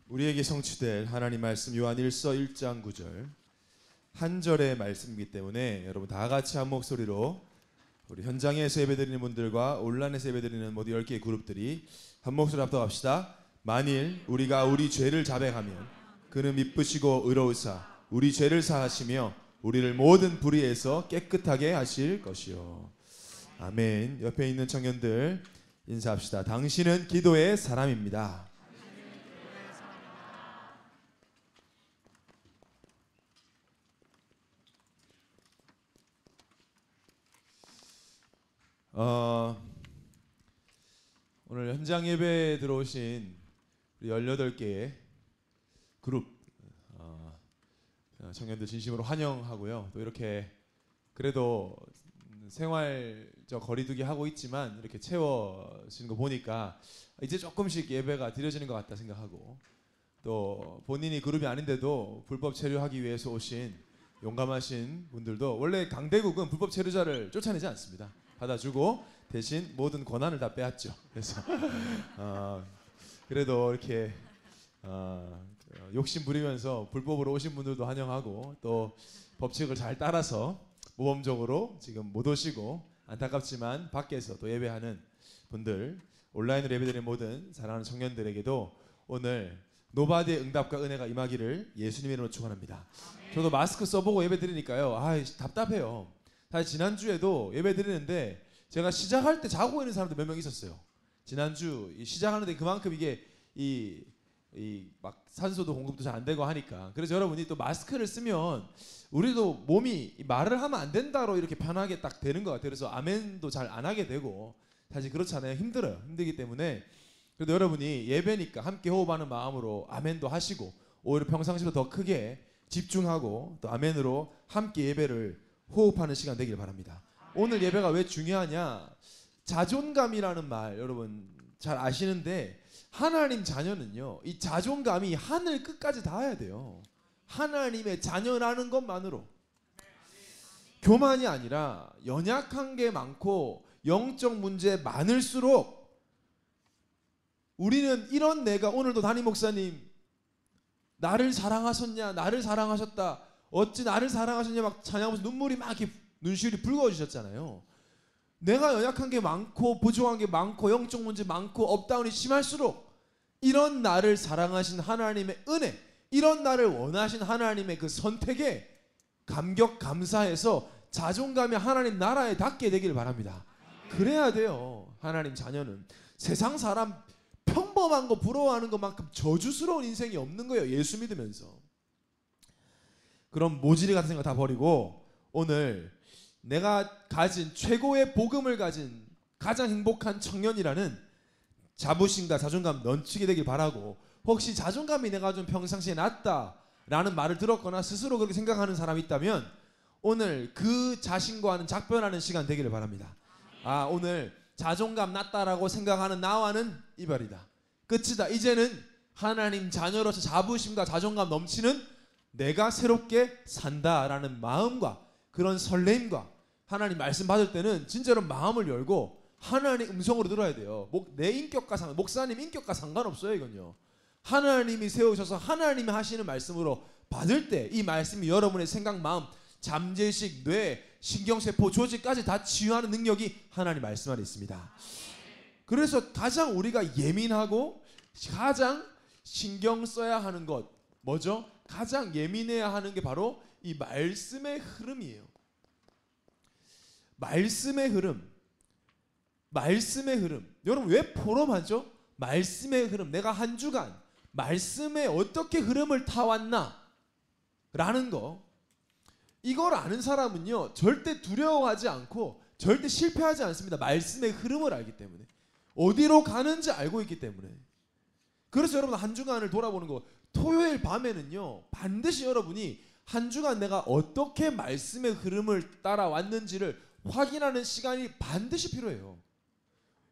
우리에게 성취될 하나님 말씀 요한 1서 1장 9절 한 절의 말씀이기 때문에 여러분 다 같이 한 목소리로 우리 현장에서 예배드리는 분들과 온라인에서 예배드리는 모두 10개의 그룹들이 한 목소리 합독합시다. 만일 우리가 우리 죄를 자백하면 그는 미쁘시고 의로우사 우리 죄를 사하시며 우리를 모든 불의에서 깨끗하게 하실 것이요. 아멘. 옆에 있는 청년들 인사합시다. 당신은 기도의 사람입니다. 오늘 현장 예배에 들어오신 우리 18개의 그룹 청년들 진심으로 환영하고요. 또 이렇게 그래도 생활적 거리두기 하고 있지만 이렇게 채워지는 거 보니까 이제 조금씩 예배가 드려지는 것 같다 생각하고, 또 본인이 그룹이 아닌데도 불법 체류하기 위해서 오신 용감하신 분들도, 원래 강대국은 불법 체류자를 쫓아내지 않습니다. 받아주고 대신 모든 권한을 다 빼앗죠. 그래서 그래도 이렇게 욕심 부리면서 불법으로 오신 분들도 환영하고, 또 법칙을 잘 따라서 모범적으로 지금 못 오시고 안타깝지만 밖에서 또 예배하는 분들, 온라인으로 예배드리는 모든 사랑하는 청년들에게도 오늘 노바디의 응답과 은혜가 임하기를 예수님의 이름으로 축원합니다. 저도 마스크 써보고 예배드리니까요, 답답해요. 사실 지난주에도 예배드리는데 제가 시작할 때 자고 있는 사람들 몇 명 있었어요. 지난주 시작하는데 그만큼 이게 막 산소도 공급도 잘 안 되고 하니까. 그래서 여러분이 또 마스크를 쓰면 우리도 몸이 말을 하면 안 된다로 이렇게 편하게 딱 되는 것 같아요. 그래서 아멘도 잘 안 하게 되고, 사실 그렇잖아요. 힘들어요. 힘들기 때문에 그래도 여러분이 예배니까 함께 호흡하는 마음으로 아멘도 하시고, 오히려 평상시보다 더 크게 집중하고 또 아멘으로 함께 예배를 호흡하는 시간 되길 바랍니다. 오늘 예배가 왜 중요하냐? 자존감이라는 말 여러분 잘 아시는데, 하나님 자녀는요, 이 자존감이 하늘 끝까지 닿아야 돼요. 하나님의 자녀라는 것만으로. 교만이 아니라 연약한 게 많고 영적 문제 많을수록 우리는 이런, 내가 오늘도 담임 목사님 나를 사랑하셨냐, 나를 사랑하셨다, 어찌 나를 사랑하셨냐 막 찬양하면서 눈물이 막 이렇게 눈시울이 붉어지셨잖아요. 내가 연약한 게 많고 부족한 게 많고 영적 문제 많고 업다운이 심할수록 이런 나를 사랑하신 하나님의 은혜, 이런 나를 원하신 하나님의 그 선택에 감격 감사해서 자존감이 하나님 나라에 닿게 되기를 바랍니다. 그래야 돼요. 하나님 자녀는 세상 사람 평범한 거 부러워하는 것만큼 저주스러운 인생이 없는 거예요. 예수 믿으면서. 그럼 모질이 같은 생각 다 버리고 오늘 내가 가진 최고의 복음을 가진 가장 행복한 청년이라는 자부심과 자존감 넘치게 되길 바라고, 혹시 자존감이 내가 좀 평상시에 낮다라는 말을 들었거나 스스로 그렇게 생각하는 사람이 있다면 오늘 그 자신과는 작별하는 시간 되기를 바랍니다. 오늘 자존감 낮다라고 생각하는 나와는 이별이다. 끝이다. 이제는 하나님 자녀로서 자부심과 자존감 넘치는 내가 새롭게 산다라는 마음과 그런 설렘과, 하나님 말씀 받을 때는 진짜로 마음을 열고 하나님 음성으로 들어야 돼요. 내 인격과 목사님 인격과 상관없어요. 이건요, 하나님이 세우셔서 하나님이 하시는 말씀으로 받을 때 이 말씀이 여러분의 생각, 마음, 잠재의식, 뇌, 신경세포, 조직까지 다 치유하는 능력이 하나님 말씀 안에 있습니다. 그래서 가장 우리가 예민하고 가장 신경 써야 하는 것 뭐죠? 가장 예민해야 하는 게 바로 이 말씀의 흐름이에요. 말씀의 흐름. 말씀의 흐름. 여러분 왜 포럼하죠? 말씀의 흐름. 내가 한 주간 말씀에 어떻게 흐름을 타왔나 라는 거, 이걸 아는 사람은요 절대 두려워하지 않고 절대 실패하지 않습니다. 말씀의 흐름을 알기 때문에, 어디로 가는지 알고 있기 때문에. 그래서 여러분 한 주간을 돌아보는 거, 토요일 밤에는요 반드시 여러분이 한 주간 내가 어떻게 말씀의 흐름을 따라왔는지를 확인하는 시간이 반드시 필요해요.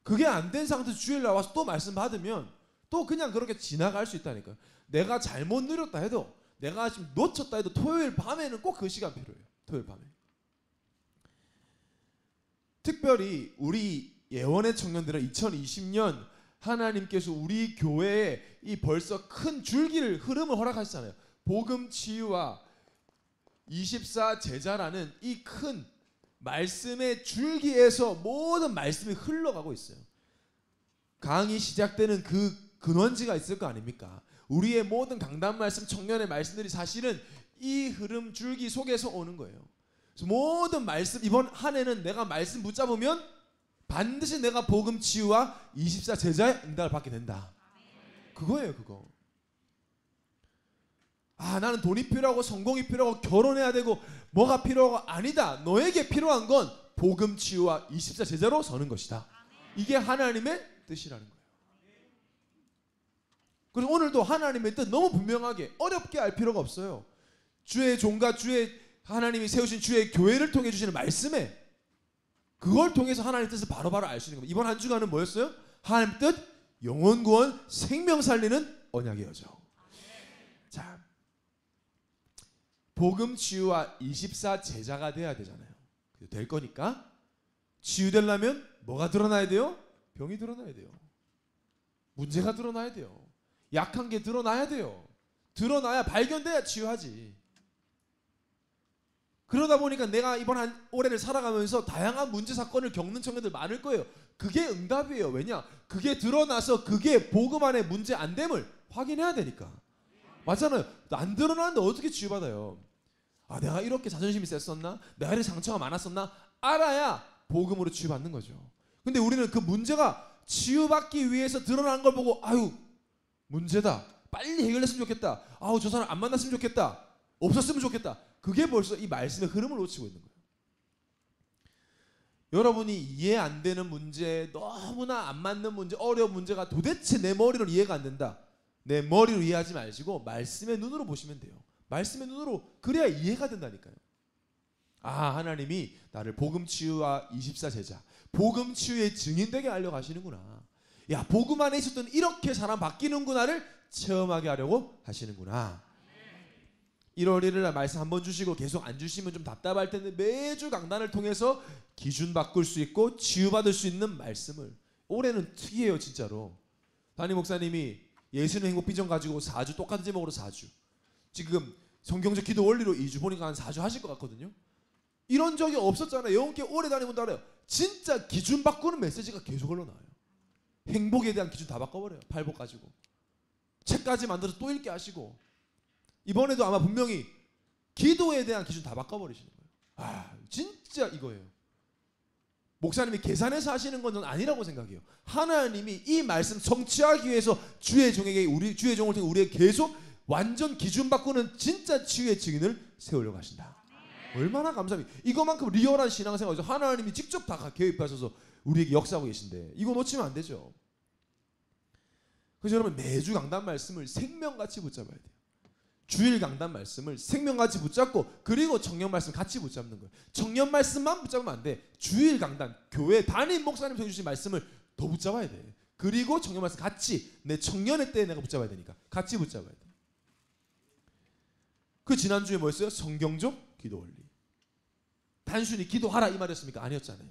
그게 안 된 상태에서 주일 나와서 또 말씀 받으면 또 그냥 그렇게 지나갈 수 있다니까요. 내가 잘못 누렸다 해도, 내가 지금 놓쳤다 해도 토요일 밤에는 꼭 그 시간 필요해요. 토요일 밤에. 특별히 우리 예원의 청년들은 2020년 하나님께서 우리 교회에 이 벌써 큰 줄기를 흐름을 허락하셨잖아요. 복음 치유와 24 제자라는 이 큰 말씀의 줄기에서 모든 말씀이 흘러가고 있어요. 강의 시작되는 그 근원지가 있을 거 아닙니까? 우리의 모든 강단 말씀, 청년의 말씀들이 사실은 이 흐름 줄기 속에서 오는 거예요. 그래서 모든 말씀, 이번 한 해는 내가 말씀 붙잡으면 반드시 내가 복음 치유와 24 제자의 응답을 받게 된다. 그거예요, 그거. 아, 나는 돈이 필요하고 성공이 필요하고 결혼해야 되고 뭐가 필요하고 아니다. 너에게 필요한 건 복음 치유와 24 제자로 서는 것이다. 이게 하나님의 뜻이라는 거예요. 그래서 오늘도 하나님의 뜻 너무 분명하게 어렵게 알 필요가 없어요. 주의 종과 주의 하나님이 세우신 주의 교회를 통해 주시는 말씀에 그걸 통해서 하나님의 뜻을 바로바로 알 수 있는 겁니다. 이번 한 주간은 뭐였어요? 하나님의 뜻, 영혼 구원, 생명 살리는 언약의 여정. 자, 복음 치유와 24 제자가 돼야 되잖아요. 될 거니까 치유되려면 뭐가 드러나야 돼요? 병이 드러나야 돼요. 문제가 드러나야 돼요. 약한 게 드러나야 돼요. 드러나야 발견돼야 치유하지. 그러다 보니까 내가 이번 한 올해를 살아가면서 다양한 문제 사건을 겪는 청년들 많을 거예요. 그게 응답이에요. 왜냐? 그게 드러나서 그게 복음 안에 문제 안 됨을 확인해야 되니까. 맞잖아요. 안 드러나는데 어떻게 치유받아요? 아, 내가 이렇게 자존심이 셌었나? 내가 이렇게 상처가 많았었나? 알아야 복음으로 치유받는 거죠. 근데 우리는 그 문제가 치유받기 위해서 드러난 걸 보고 아유 문제다. 빨리 해결했으면 좋겠다. 아우 저 사람 안 만났으면 좋겠다. 없었으면 좋겠다. 그게 벌써 이 말씀의 흐름을 놓치고 있는 거예요. 여러분이 이해 안 되는 문제, 너무나 안 맞는 문제, 어려운 문제가 도대체 내 머리로 이해가 안 된다. 내 머리로 이해하지 마시고 말씀의 눈으로 보시면 돼요. 말씀의 눈으로 그래야 이해가 된다니까요. 아, 하나님이 나를 복음 치유와 24 제자, 복음 치유의 증인되게 하려고 하시는구나. 야, 복음 안에 있었던 이렇게 사람 바뀌는구나를 체험하게 하려고 하시는구나. 1월 1일 날 말씀 한번 주시고 계속 안 주시면 좀 답답할 텐데 매주 강단을 통해서 기준 바꿀 수 있고 치유받을 수 있는 말씀을. 올해는 특이해요 진짜로. 담임 목사님이 예수는 행복 비전 가지고 4주 똑같은 제목으로 4주. 지금 성경적 기도 원리로 2주 보니까 한 4주 하실 것 같거든요. 이런 적이 없었잖아요. 영혼께 오래 다니면 알아요. 진짜 기준 바꾸는 메시지가 계속 흘러나와요. 행복에 대한 기준 다 바꿔버려요. 팔복 가지고. 책까지 만들어서 또 읽게 하시고. 이번에도 아마 분명히 기도에 대한 기준 다 바꿔버리시는 거예요. 아, 진짜 이거예요. 목사님이 계산해서 하시는 건 전 아니라고 생각해요. 하나님이 이 말씀 성취하기 위해서 주의 종에게 우리 주의 종을 통해 우리에게 계속 완전 기준 바꾸는 진짜 치유의 증인을 세우려고 하신다. 얼마나 감사합니다. 이거만큼 리얼한 신앙생활에서 하나님이 직접 다 개입하셔서 우리에게 역사하고 계신데 이거 놓치면 안 되죠. 그래서 여러분 매주 강단 말씀을 생명같이 붙잡아야 돼요. 주일 강단 말씀을 생명같이 붙잡고 그리고 청년 말씀 같이 붙잡는 거예요. 청년 말씀만 붙잡으면 안 돼. 주일 강단, 교회 담임 목사님 해주신 말씀을 더 붙잡아야 돼. 그리고 청년 말씀 같이 내 청년의 때에 내가 붙잡아야 되니까 같이 붙잡아야 돼. 그 지난주에 뭐였어요? 성경적 기도 원리. 단순히 기도하라 이 말이었습니까? 아니었잖아요.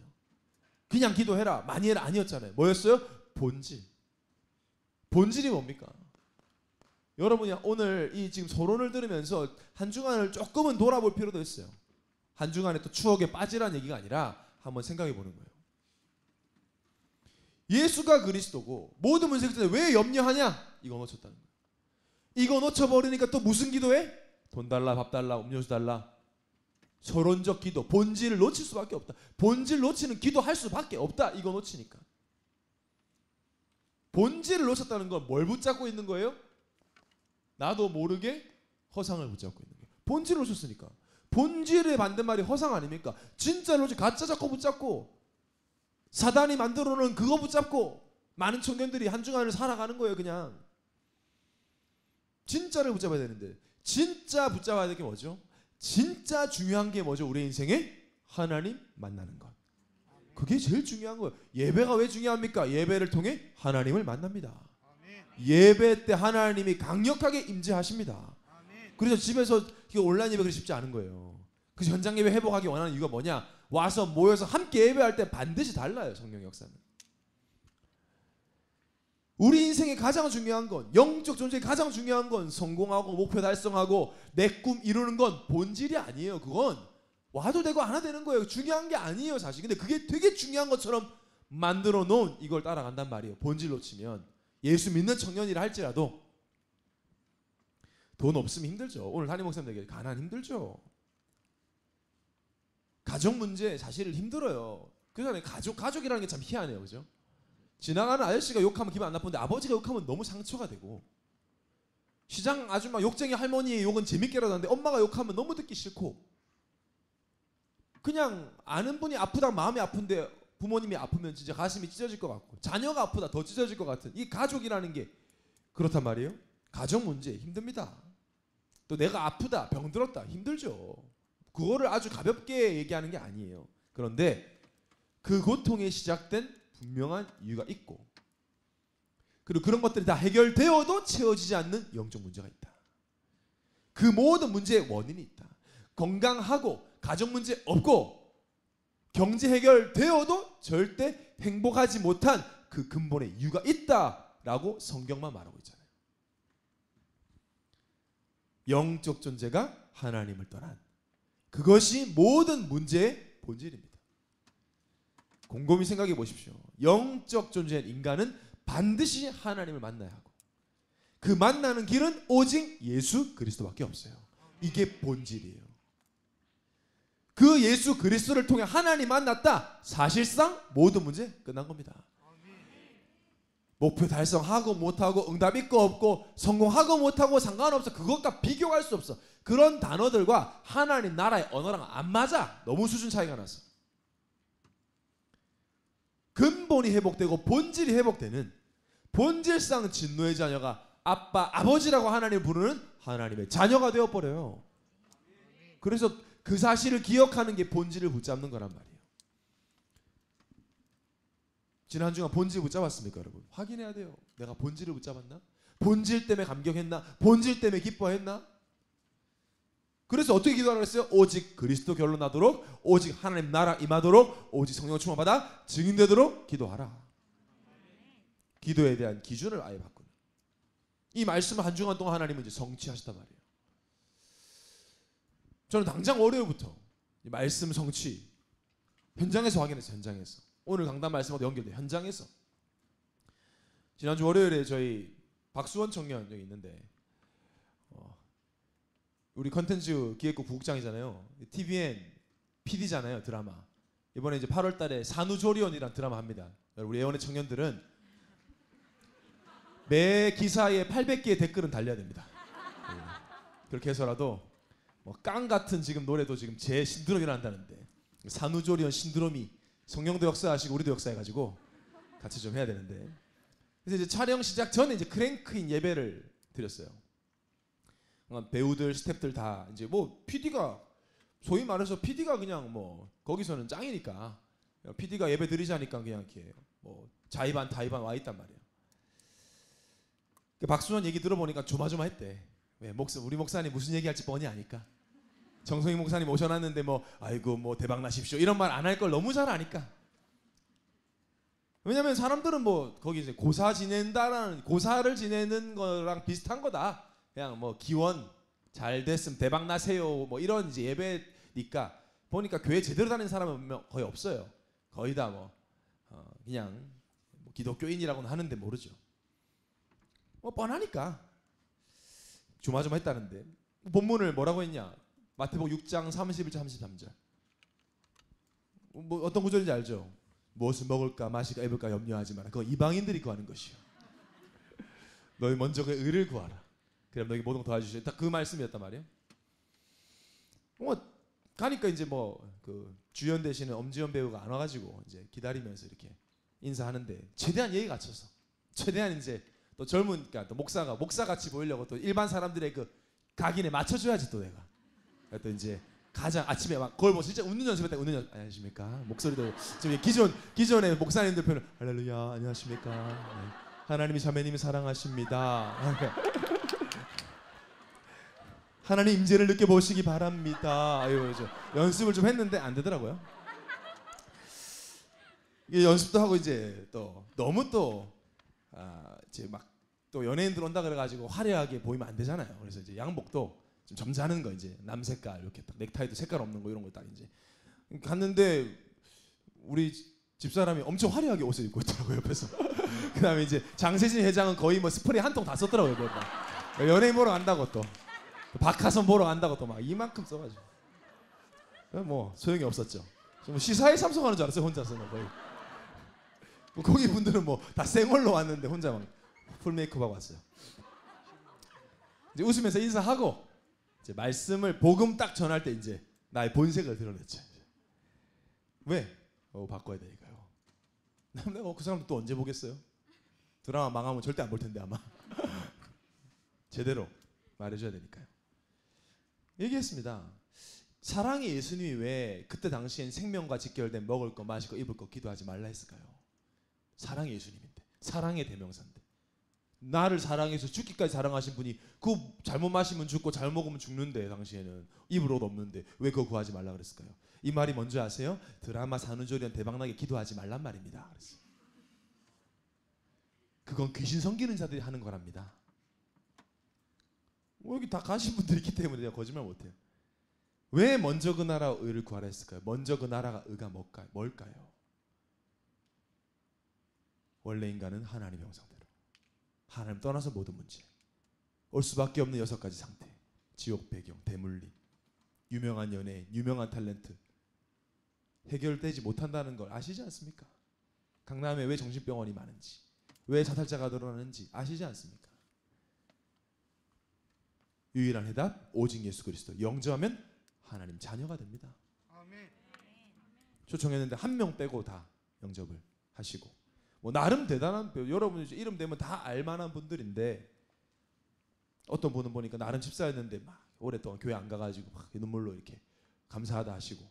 그냥 기도해라 많이 해라 아니었잖아요. 뭐였어요? 본질. 본질이 뭡니까? 여러분이 오늘 이 지금 서론을 들으면서 한 주간을 조금은 돌아볼 필요도 있어요. 한 주간에 또 추억에 빠지라는 얘기가 아니라 한번 생각해 보는 거예요. 예수가 그리스도고 모든 문제에 왜 염려하냐? 이거 놓쳤다는 거예요. 이거 놓쳐버리니까 또 무슨 기도해? 돈 달라, 밥 달라, 음료수 달라. 서론적 기도, 본질을 놓칠 수밖에 없다. 본질 놓치는 기도할 수밖에 없다. 이거 놓치니까. 본질을 놓쳤다는 건 뭘 붙잡고 있는 거예요? 나도 모르게 허상을 붙잡고 있는 거예요. 본질을 놓쳤으니까. 본질의 반대말이 허상 아닙니까? 진짜를 놓치 가짜 잡고 붙잡고 사단이 만들어 놓은 그거 붙잡고 많은 청년들이 한 주간을 살아가는 거예요. 그냥. 진짜를 붙잡아야 되는데 진짜 붙잡아야 될 게 뭐죠? 진짜 중요한 게 뭐죠? 우리 인생에 하나님 만나는 것. 그게 제일 중요한 거예요. 예배가 왜 중요합니까? 예배를 통해 하나님을 만납니다. 예배 때 하나님이 강력하게 임재하십니다. 그래서 집에서 온라인 예배 그리 쉽지 않은 거예요. 그래서 현장 예배 회복하기 원하는 이유가 뭐냐? 와서 모여서 함께 예배할 때 반드시 달라요. 성령 역사는. 우리 인생의 가장 중요한 건, 영적 존재의 가장 중요한 건 성공하고 목표 달성하고 내 꿈 이루는 건 본질이 아니에요. 그건 와도 되고 안 와도 되는 거예요. 중요한 게 아니에요 사실. 근데 그게 되게 중요한 것처럼 만들어 놓은 이걸 따라간단 말이에요. 본질 놓치면. 예수 믿는 청년이라 할지라도 돈 없으면 힘들죠. 오늘 담임 목사님에게 가난 힘들죠. 가족 문제 사실 힘들어요. 그래서 가족이라는 게 참 희한해요. 그죠? 지나가는 아저씨가 욕하면 기분 안 나쁜데 아버지가 욕하면 너무 상처가 되고, 시장 아줌마 욕쟁이 할머니의 욕은 재밌게라도 하는데 엄마가 욕하면 너무 듣기 싫고, 그냥 아는 분이 아프다 마음이 아픈데 부모님이 아프면 진짜 가슴이 찢어질 것 같고, 자녀가 아프다 더 찢어질 것 같은 이 가족이라는 게 그렇단 말이에요. 가족 문제 힘듭니다. 또 내가 아프다 병들었다 힘들죠. 그거를 아주 가볍게 얘기하는 게 아니에요. 그런데 그 고통에 시작된 분명한 이유가 있고, 그리고 그런 것들이 다 해결되어도 채워지지 않는 영적 문제가 있다. 그 모든 문제의 원인이 있다. 건강하고 가족 문제 없고 경제 해결되어도 절대 행복하지 못한 그 근본의 이유가 있다라고 성경만 말하고 있잖아요. 영적 존재가 하나님을 떠난 그것이 모든 문제의 본질입니다. 곰곰이 생각해 보십시오. 영적 존재인 인간은 반드시 하나님을 만나야 하고, 그 만나는 길은 오직 예수 그리스도밖에 없어요. 이게 본질이에요. 그 예수 그리스도를 통해 하나님 만났다. 사실상 모든 문제 끝난 겁니다. 목표 달성하고 못하고 응답 있고 없고 성공하고 못하고 상관없어. 그것과 비교할 수 없어. 그런 단어들과 하나님 나라의 언어랑 안 맞아. 너무 수준 차이가 나서. 근본이 회복되고 본질이 회복되는, 본질상 진노의 자녀가 아빠, 아버지라고 하나님을 부르는 하나님의 자녀가 되어버려요. 그래서 그 사실을 기억하는 게 본질을 붙잡는 거란 말이에요. 지난 주간 본질 붙잡았습니까 여러분? 확인해야 돼요. 내가 본질을 붙잡았나? 본질 때문에 감격했나? 본질 때문에 기뻐했나? 그래서 어떻게 기도하라고 했어요? 오직 그리스도 결론나도록, 오직 하나님 나라 임하도록, 오직 성령 충만받아 증인되도록 기도하라. 기도에 대한 기준을 아예 바꾸는, 이 말씀을 한 주간 동안 하나님은 이제 성취하셨단 말이에요. 저는 당장 월요일부터 이 말씀 성취 현장에서 확인했어요. 현장에서. 오늘 강단 말씀하고 연결돼. 현장에서. 지난주 월요일에 저희 박수원 청년 여기 있는데, 우리 컨텐츠 기획국 부국장이잖아요. TVN PD잖아요. 드라마. 이번에 이제 8월 달에 산후조리원이라는 드라마 합니다. 우리 애원의 청년들은 매 기사에 800개의 댓글은 달려야 됩니다. 그렇게 해서라도 뭐 깡 같은 지금 노래도 지금 제 신드롬이 일어난다는데, 산후조리원 신드롬이 성령도 역사하시고 우리도 역사해가지고 같이 좀 해야 되는데, 그래서 이제 촬영 시작 전에 이제 크랭크인 예배를 드렸어요. 배우들, 스태프들 다 이제 뭐 PD가, 소위 말해서 PD가 그냥 뭐 거기서는 짱이니까 PD가 예배 드리자니까 그냥 이렇게 뭐 자의반 타의반 와 있단 말이에요. 박수원 얘기 들어보니까 조마조마했대. 왜 우리 목사님 무슨 얘기할지 뻔히 아니까. 정성희 목사님 오셔놨는데 뭐 아이고 뭐 대박 나십시오 이런 말 안 할 걸 너무 잘 아니까. 왜냐면 사람들은 뭐 거기 이제 고사 지낸다라는, 고사를 지내는 거랑 비슷한 거다. 그냥 뭐 기원 잘 됐음 대박 나세요 뭐 이런 이제 예배니까, 보니까 교회 제대로 다니는 사람은 거의 없어요. 거의 다 뭐 그냥 뭐 기독교인이라고는 하는데 모르죠. 뭐 뻔하니까 조마조마했다는데, 본문을 뭐라고 했냐? 마태복음 6장 31절 33절. 뭐 어떤 구절인지 알죠? 무엇을 먹을까 마실까 입을까 염려하지 마라. 그거 이방인들이 구하는 것이요. 너희 먼저 그 의를 구하라. 그럼 너희 모든 거 도와주시오. 딱 그 말씀이었단 말이에요. 뭐 가니까 이제 뭐 그 주연 되시는 엄지연 배우가 안 와가지고 이제 기다리면서 이렇게 인사하는데, 최대한 예의 갖춰서, 최대한 이제 또 젊으니까 또 목사 같이 보이려고 또 일반 사람들의 그 각인에 맞춰줘야지 또 내가. 또 이제 가장 아침에 막 거울 보고 진짜 웃는 연습했다. 웃는 연습. 안녕하십니까. 목소리도 지금 기존의 목사님들 표현 할렐루야 안녕하십니까. 네. 하나님이 자매님이 사랑하십니다. 하나님 임재를 느껴보시기 바랍니다. 아유, 연습을 좀 했는데 안 되더라고요. 이게 연습도 하고 이제 또 너무 또 이제 막 또 연예인들 온다 그래가지고 화려하게 보이면 안 되잖아요. 그래서 이제 양복도 좀 점잖은 거 이제 남색깔 이렇게 딱 넥타이도 색깔 없는 거 이런 거 딱 이제 갔는데 우리 집사람이 엄청 화려하게 옷을 입고 있더라고요 옆에서. 그다음에 이제 장세진 회장은 거의 뭐 스프레이 한 통 다 썼더라고요. 연예인 보러 간다고 또 박하선 보러 간다고 또 막 이만큼 써가지고 뭐 소용이 없었죠. 좀 시사에 참석하는 줄 알았어요 혼자서는 거의. 뭐 거기 분들은 뭐 다 생얼로 왔는데 혼자 막 풀 메이크업하고 왔어요. 이제 웃으면서 인사하고 이제 말씀을 복음 딱 전할 때 이제 나의 본색을 드러냈죠. 왜? 바꿔야 되니까요. 내가 그 사람도 또 언제 보겠어요? 드라마 망하면 절대 안 볼 텐데 아마. 제대로 말해줘야 되니까요. 얘기했습니다. 사랑의 예수님이 왜 그때 당시엔 생명과 직결된 먹을 거 마실 거 입을 거 기도하지 말라 했을까요? 사랑의 예수님인데, 사랑의 대명사인데, 나를 사랑해서 죽기까지 사랑하신 분이 그 잘못 마시면 죽고 잘 먹으면 죽는데 당시에는 입을 옷 없는데 왜 그거 구하지 말라 그랬을까요? 이 말이 뭔지 아세요? 드라마 산후조리원 대박나게 기도하지 말란 말입니다. 그랬어요. 그건 귀신 섬기는 자들이 하는 거랍니다. 여기 다 가신 분들이 있기 때문에 내가 거짓말 못해요. 왜 먼저 그 나라 의를 구하라 했을까요? 먼저 그 나라가 의가 뭘까요? 원래 인간은 하나님의 형상대로 하나님 떠나서 모든 문제 올 수밖에 없는 6가지 상태, 지옥 배경, 대물림, 유명한 연예인, 유명한 탤런트 해결되지 못한다는 걸 아시지 않습니까? 강남에 왜 정신병원이 많은지, 왜 자살자가 늘어나는지 아시지 않습니까? 유일한 해답 오직 예수 그리스도. 영접하면 하나님 자녀가 됩니다. 아멘. 초청했는데 한 명 빼고 다 영접을 하시고, 뭐 나름 대단한 여러분 이름 되면 다 알만한 분들인데 어떤 분은 보니까 나름 집사였는데 막 오랫동안 교회 안 가가지고 막 눈물로 이렇게 감사하다 하시고,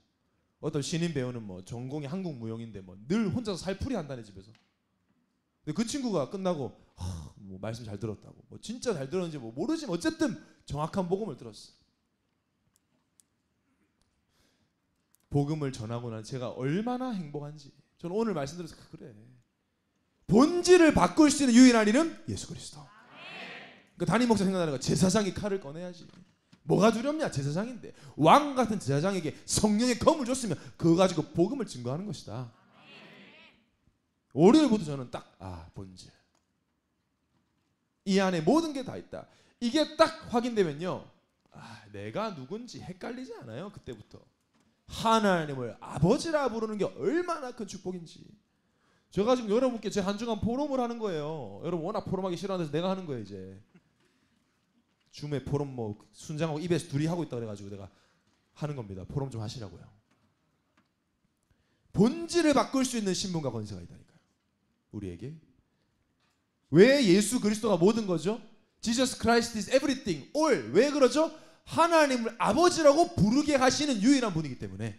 어떤 신인 배우는 뭐 전공이 한국 무용인데 뭐 늘 혼자서 살풀이 한다네 집에서. 근데 그 친구가 끝나고 뭐 말씀 잘 들었다고, 뭐 진짜 잘 들었는지 뭐 모르지만 어쨌든 정확한 복음을 들었어. 복음을 전하고 난 제가 얼마나 행복한지. 저는 오늘 말씀 들어서 그래. 본질을 바꿀 수 있는 유일한 이름 예수 그리스도. 그러니까 담임 목사 생각나는 거, 제사장이 칼을 꺼내야지. 뭐가 두렵냐? 제사장인데. 왕 같은 제사장에게 성령의 검을 줬으면 그거 가지고 복음을 증거하는 것이다. 월요일부터 저는 딱 본질, 이 안에 모든 게 다 있다. 이게 딱 확인되면요, 내가 누군지 헷갈리지 않아요. 그때부터 하나님을 아버지라 부르는 게 얼마나 큰 축복인지. 제가 지금 여러분께 제 한 주간 포럼을 하는 거예요. 여러분 워낙 포럼하기 싫어하는데 내가 하는 거예요. 이제 줌에 포럼 뭐 순장하고 입에서 둘이 하고 있다 그래가지고 내가 하는 겁니다. 포럼 좀 하시라고요. 본질을 바꿀 수 있는 신분과 권세가 있다니까요, 우리에게. 왜 예수 그리스도가 모든 거죠? Jesus Christ is everything, all. 왜 그러죠? 하나님을 아버지라고 부르게 하시는 유일한 분이기 때문에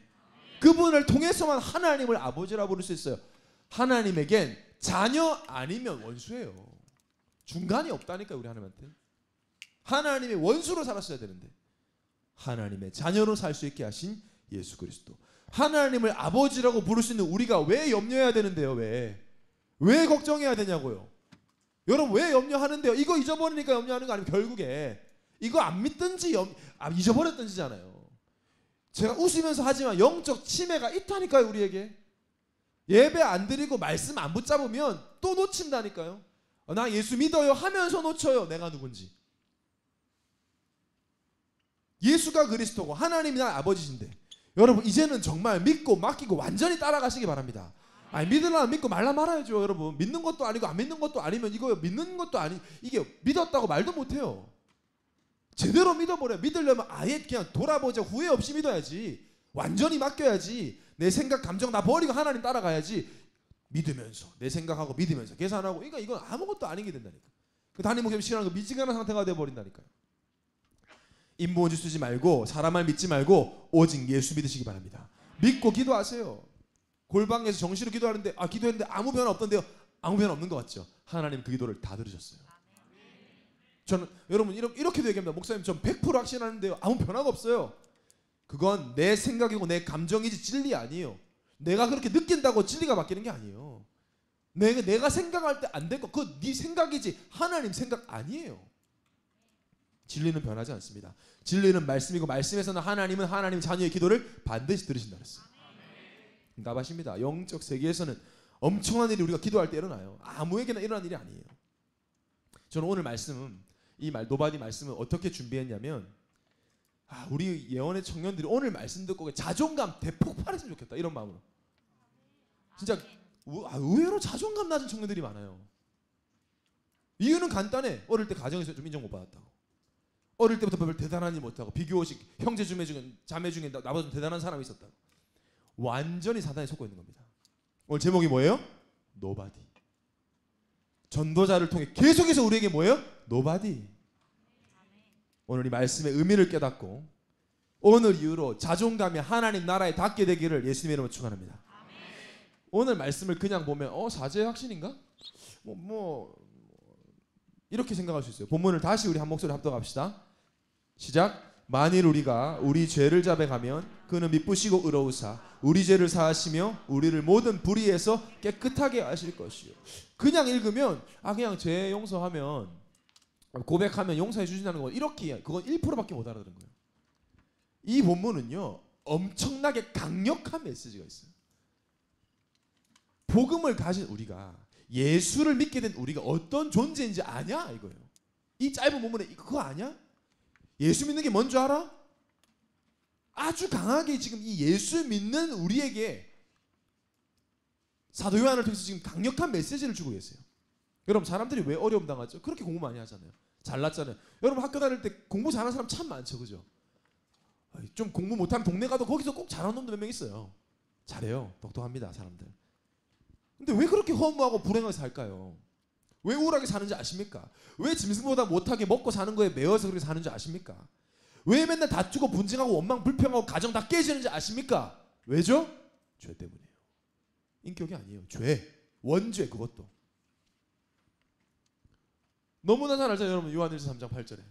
그분을 통해서만 하나님을 아버지라고 부를 수 있어요. 하나님에겐 자녀 아니면 원수예요. 중간이 없다니까요, 우리 하나님한테. 하나님의 원수로 살았어야 되는데 하나님의 자녀로 살 수 있게 하신 예수 그리스도. 하나님을 아버지라고 부를 수 있는 우리가 왜 염려해야 되는데요? 왜 걱정해야 되냐고요? 여러분 왜 염려하는데요? 이거 잊어버리니까 염려하는 거 아니면 결국에 이거 안 믿든지 잊어버렸든지잖아요. 제가 웃으면서 하지만 영적 치매가 있다니까요, 우리에게. 예배 안 드리고 말씀 안 붙잡으면 또 놓친다니까요. 나 예수 믿어요 하면서 놓쳐요, 내가 누군지. 예수가 그리스도고 하나님이 나 아버지신데 여러분 이제는 정말 믿고 맡기고 완전히 따라가시기 바랍니다. 믿으려면 믿고 말라 말아야죠. 여러분 믿는 것도 아니고 안 믿는 것도 아니면 이거 믿는 것도 아니, 이게 믿었다고 말도 못해요. 제대로 믿어버려. 믿으려면 아예 그냥 돌아보자, 후회 없이 믿어야지. 완전히 맡겨야지. 내 생각 감정 다 버리고 하나님 따라가야지. 믿으면서 내 생각하고 믿으면서 계산하고, 그러니까 이건 아무것도 아닌 게 된다니까. 그 담임 목사님 싫어하는 거 미지근한 상태가 돼버린다니까요. 인본주의 쓰지 말고 사람 말 믿지 말고 오직 예수 믿으시기 바랍니다. 믿고 기도하세요. 골방에서 정시로 기도하는데 기도했는데 아무 변화 없던데요. 아무 변화 없는 것 같죠? 하나님 그 기도를 다 들으셨어요. 저는 여러분 이렇게도 얘기합니다. 목사님 전 100% 확신하는데요, 아무 변화가 없어요. 그건 내 생각이고 내 감정이지 진리 아니에요. 내가 그렇게 느낀다고 진리가 바뀌는 게 아니에요. 내가 생각할 때 안 될 거, 그거 네 생각이지 하나님 생각 아니에요. 진리는 변하지 않습니다. 진리는 말씀이고 말씀에서는 하나님은 하나님 자녀의 기도를 반드시 들으신다 그랬어요. 응답하십니다. 영적 세계에서는 엄청난 일이 우리가 기도할 때 일어나요. 아무에게나 일어난 일이 아니에요. 저는 오늘 말씀은 노바디 말씀을 어떻게 준비했냐면 우리 예언의 청년들이 오늘 말씀 듣고 자존감 대폭발했으면 좋겠다 이런 마음으로. 진짜 의외로 자존감 낮은 청년들이 많아요. 이유는 간단해. 어릴 때 가정에서 좀 인정 못 받았다고. 어릴 때부터 별 대단한 일 못하고 비교식 형제 중에 자매 중에 나보다 좀 대단한 사람이 있었다고. 완전히 사단에 속고 있는 겁니다. 오늘 제목이 뭐예요? 노바디. 전도자를 통해 계속해서 우리에게 뭐예요? 노바디. 오늘 이 말씀의 의미를 깨닫고 오늘 이후로 자존감이 하나님 나라에 닿게 되기를 예수님의 이름으로 축원합니다. 오늘 말씀을 그냥 보면 사제 확신인가? 이렇게 생각할 수 있어요. 본문을 다시 우리 한 목소리 합독합시다. 시작. 만일 우리가 우리 죄를 자백하면 그는 미쁘시고 의로우사 우리 죄를 사하시며 우리를 모든 불의에서 깨끗하게 하실 것이요. 그냥 읽으면 그냥 죄 용서하면 고백하면 용서해 주신다는 거 이렇게 그건 1%밖에 못 알아들은 거예요. 이 본문은요 엄청나게 강력한 메시지가 있어요. 복음을 가진 우리가 예수를 믿게 된 우리가 어떤 존재인지 아냐 이거예요. 이 짧은 본문에 그거 아냐? 예수 믿는 게 뭔지 알아? 아주 강하게 지금 이 예수 믿는 우리에게 사도 요한을 통해서 지금 강력한 메시지를 주고 계세요. 여러분 사람들이 왜 어려움 당하죠? 그렇게 공부 많이 하잖아요. 잘났잖아요. 여러분 학교 다닐 때 공부 잘하는 사람 참 많죠, 그죠? 좀 공부 못하는 동네 가도 거기서 꼭 잘하는 놈도 몇 명 있어요. 잘해요. 똑똑합니다, 사람들. 근데 왜 그렇게 허무하고 불행하게 살까요? 왜 우울하게 사는지 아십니까? 왜 짐승보다 못하게 먹고 사는 거에 매여서 그렇게 사는지 아십니까? 왜 맨날 다투고 분쟁하고 원망 불평하고 가정 다 깨지는지 아십니까? 왜죠? 죄 때문이에요. 인격이 아니에요. 죄. 원죄 그것도. 너무나 잘 알잖아요. 여러분 요한일서 3장 8절에.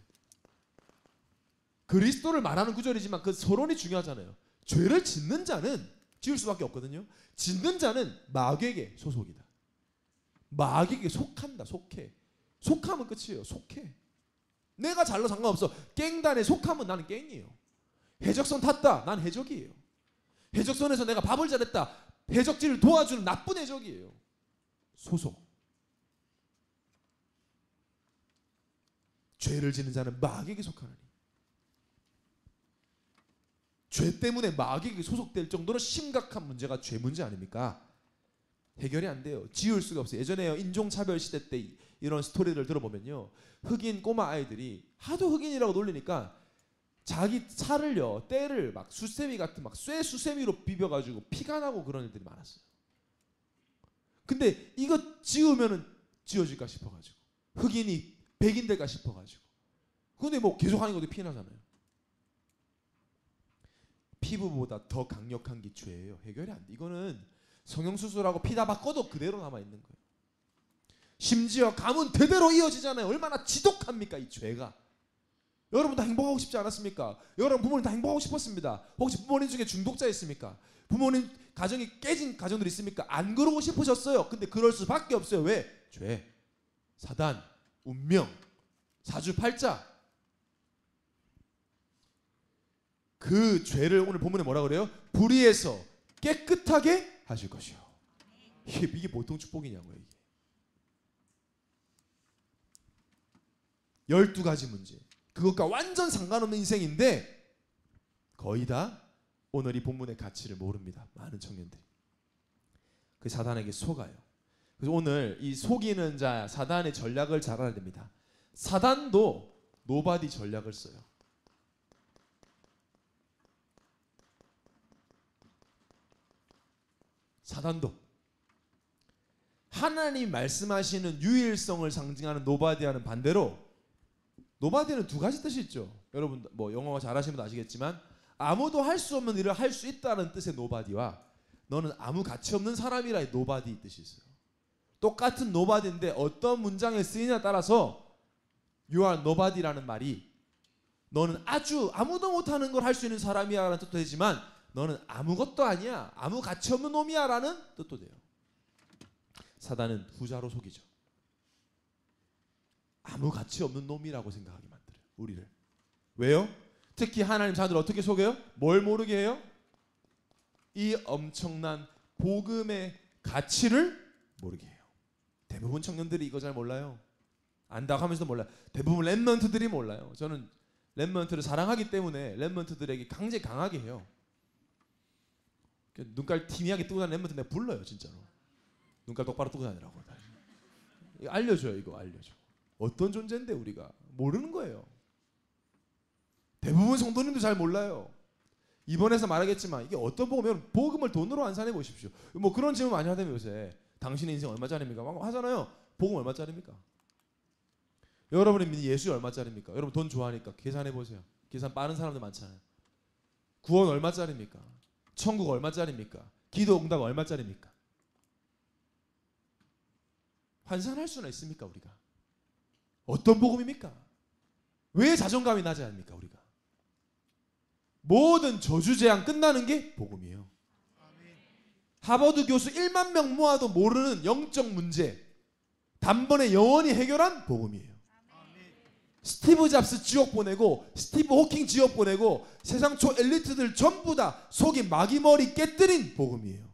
그리스도를 말하는 구절이지만 그 서론이 중요하잖아요. 죄를 짓는 자는 지을 수밖에 없거든요. 짓는 자는 마귀에게 소속이다. 마귀에게 속한다. 속해. 속하면 끝이에요. 속해. 내가 잘로 상관없어. 깽단에 속하면 나는 깽이에요. 해적선 탔다. 난 해적이에요. 해적선에서 내가 밥을 잘했다. 해적질을 도와주는 나쁜 해적이에요. 소속. 죄를 지는 자는 마귀에게 속하느니. 죄 때문에 마귀에게 소속될 정도로 심각한 문제가 죄 문제 아닙니까? 해결이 안 돼요. 지울 수가 없어요. 예전에 인종차별 시대 때 이런 스토리를 들어보면요. 흑인 꼬마 아이들이 하도 흑인이라고 놀리니까 자기 살을요. 때를 막 수세미 같은 막 쇠 수세미로 비벼가지고 피가 나고 그런 일들이 많았어요. 근데 이거 지우면은 지워질까 싶어가지고 흑인이 백인 될까 싶어가지고 근데 뭐 계속 하는 것도 피 나잖아요. 피부보다 더 강력한 게 죄예요. 해결이 안 돼. 이거는 성형수술하고 피 다 바꿔도 그대로 남아있는 거예요. 심지어 가문 대대로 이어지잖아요. 얼마나 지독합니까 이 죄가. 여러분 다 행복하고 싶지 않았습니까? 여러분 부모님 다 행복하고 싶었습니다. 혹시 부모님 중에 중독자 있습니까? 부모님 가정이 깨진 가정들 있습니까? 안 그러고 싶으셨어요. 근데 그럴 수밖에 없어요. 왜? 죄, 사단, 운명, 사주팔자. 그 죄를 오늘 본문에 뭐라 그래요? 불의에서 깨끗하게 하실 것이요. 이게 보통 축복이냐고요. 이게 12가지 문제. 그것과 완전 상관없는 인생인데 거의 다 오늘 이 본문의 가치를 모릅니다. 많은 청년들이. 그 사단에게 속아요. 그래서 오늘 이 속이는 자 사단의 전략을 잘 알아야 됩니다. 사단도 노바디 전략을 써요. 사단도 하나님 말씀하시는 유일성을 상징하는 노바디와는 반대로 노바디는 두 가지 뜻이 있죠. 여러분 뭐 영어 잘하시는 분 아시겠지만 아무도 할 수 없는 일을 할 수 있다는 뜻의 노바디와 너는 아무 가치 없는 사람이라의 노바디 뜻이 있어요. 똑같은 노바디인데 어떤 문장에 쓰이냐에 따라서 You are nobody라는 말이 너는 아주 아무도 못하는 걸 할 수 있는 사람이야 라는 뜻도 되지만 너는 아무것도 아니야. 아무 가치 없는 놈이야 라는 뜻도 돼요. 사단은 후자로 속이죠. 아무 가치 없는 놈이라고 생각하게 만들어요. 우리를. 왜요? 특히 하나님 자녀들 어떻게 속여요? 뭘 모르게 해요? 이 엄청난 복음의 가치를 모르게 해요. 대부분 청년들이 이거 잘 몰라요. 안다고 하면서도 몰라요. 대부분 렘넌트들이 몰라요. 저는 렘넌트를 사랑하기 때문에 렘넌트들에게 강하게 해요. 눈깔 티미하게 뜨고 다니는 렘넌트 내가 불러요. 진짜로. 눈깔 똑바로 뜨고 다니라고. 이거 알려줘요. 이거 알려줘. 어떤 존재인데 우리가 모르는 거예요. 대부분 성도님도 잘 몰라요. 이번에서 말하겠지만 이게 어떤 복음이면 복음을 돈으로 환산해 보십시오. 뭐 그런 질문 많이 하다며 요새. 당신의 인생 얼마짜리입니까? 막 하잖아요. 복음 얼마짜리입니까? 여러분이 믿는 예수 얼마짜리입니까? 여러분 돈 좋아하니까 계산해 보세요. 계산 빠른 사람들 많잖아요. 구원 얼마짜리입니까? 천국 얼마짜리입니까? 기도 응답 얼마짜리입니까? 환산할 수는 있습니까 우리가? 어떤 복음입니까? 왜 자존감이 나지 않습니까 우리가? 모든 저주재앙 끝나는 게 복음이에요. 하버드 교수 1만 명 모아도 모르는 영적 문제 단번에 영원히 해결한 복음이에요. 스티브 잡스 지옥 보내고 스티브 호킹 지옥 보내고 세상 초 엘리트들 전부 다 속이 마귀머리 깨뜨린 복음이에요.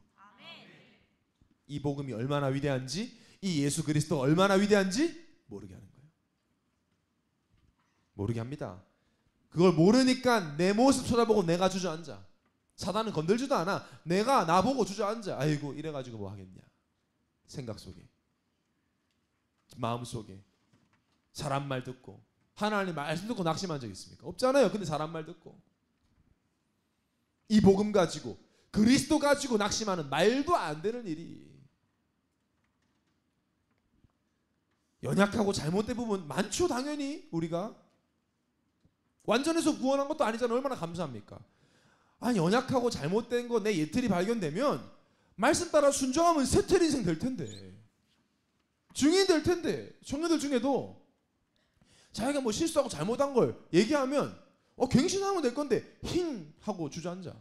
이 복음이 얼마나 위대한지, 이 예수 그리스도가 얼마나 위대한지 모르게 하는 거예요. 모르게 합니다. 그걸 모르니까 내 모습 쳐다보고 내가 주저앉아. 사단은 건들지도 않아. 내가 나보고 주저앉아. 아이고 이래가지고 뭐 하겠냐. 생각 속에, 마음 속에 사람 말 듣고, 하나님 말씀 듣고 낙심한 적 있습니까? 없잖아요. 근데 사람 말 듣고 이 복음 가지고 그리스도 가지고 낙심하는 말도 안 되는 일이 연약하고 잘못된 부분 많죠. 당연히 우리가 완전해서 구원한 것도 아니잖아요. 얼마나 감사합니까? 아니 연약하고 잘못된 거 내 예틀이 발견되면 말씀 따라 순종하면 새틀 인생 될 텐데, 증인 될 텐데, 청년들 중에도 자기가 뭐 실수하고 잘못한 걸 얘기하면 갱신하면 될 건데 힝 하고 주저앉아.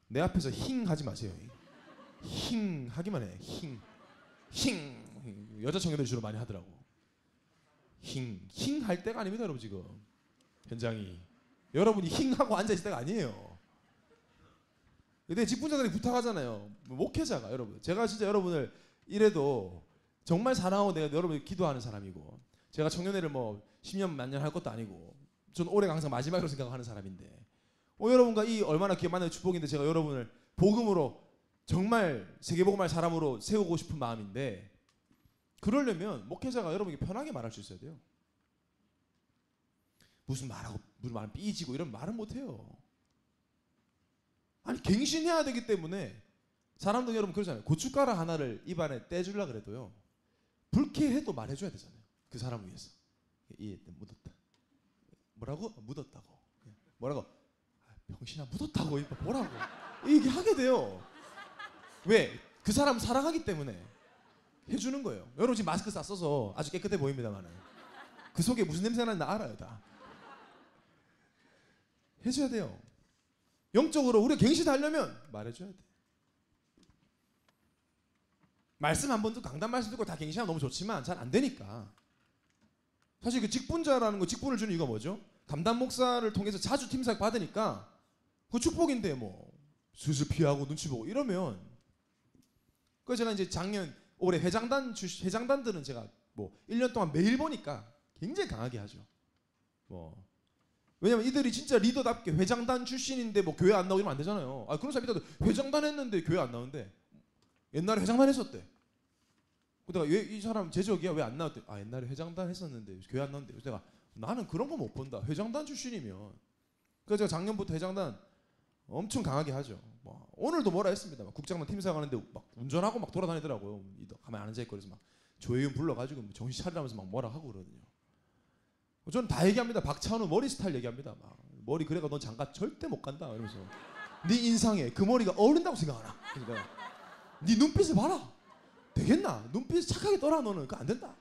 내 앞에서 힝 하지 마세요. 힝 하기만 해. 힝 여자 청년들 주로 많이 하더라고. 힝 할 때가 아닙니다 여러분. 지금 현장이 여러분이 힝 하고 앉아있을 때가 아니에요. 근데 직분자들이 부탁하잖아요. 목회자가. 여러분 제가 진짜 여러분을 이래도 정말 사랑하고 내가 여러분을 기도하는 사람이고, 제가 청년회를 뭐 10년 만년 할 것도 아니고 저는 올해가 항상 마지막으로 생각하는 사람인데 여러분과 이 얼마나 귀한 만남의 축복인데 제가 여러분을 복음으로 정말 세계복음할 사람으로 세우고 싶은 마음인데, 그러려면 목회자가 여러분에게 편하게 말할 수 있어야 돼요. 무슨 말은 삐지고 이런 말은 못해요. 아니 갱신해야 되기 때문에. 사람들 여러분 그러잖아요. 고춧가루 하나를 입안에 떼주려 그래도요 불쾌해도 말해줘야 되잖아요. 그 사람 위해서. 묻었다. 뭐라고? 묻었다고. 뭐라고? 병신아 묻었다고. 뭐라고? 얘기하게 돼요. 왜? 그 사람 사랑하기 때문에 해주는 거예요. 여러분 지금 마스크 썼어서 아주 깨끗해 보입니다만 그 속에 무슨 냄새 나는지 알아요. 다 해줘야 돼요. 영적으로 우리가 갱신하려면 말해줘야 돼. 말씀 한 번 듣고 강단 말씀 듣고 다 갱신하면 너무 좋지만 잘 안 되니까. 사실 그 직분자라는 거, 직분을 주는 이유가 뭐죠? 담당 목사를 통해서 자주 팀사역 받으니까 그 축복인데 뭐 슬슬 피하고 눈치 보고 이러면. 그래서 제가 이제 작년 올해 회장단들은 제가 뭐 1년 동안 매일 보니까 굉장히 강하게 하죠. 뭐 왜냐면 이들이 진짜 리더답게 회장단 출신인데 뭐 교회 안 나오고 이러면 안 되잖아요. 그런 사람이 있다도 회장단 했는데 교회 안 나오는데 옛날에 회장단 했었대. 내가 왜 이 사람 제적이야 왜 안 나왔대? 옛날에 회장단 했었는데 교회 안 나오는데. 그래서 내가 나는 그런 거 못 본다. 회장단 출신이면. 그래서 제가 작년부터 회장단 엄청 강하게 하죠. 뭐 오늘도 뭐라 했습니다. 막 국장단 팀사역 하는데 막 운전하고 막 돌아다니더라고요. 가만히 안 앉아있고. 그래서 막 조혜윤 불러가지고 정신 차리라면서 막 뭐라 하고 그러거든요. 저는 다 얘기합니다. 박찬호 머리 스타일 얘기합니다. 막 머리 그래가 넌 장가 절대 못 간다 이러면서. 네 인상에 그 머리가 어울린다고 생각하나? 그러니까 네 눈빛을 봐라. 되겠나? 눈빛 착하게 떠라. 너는 그거 안 된다.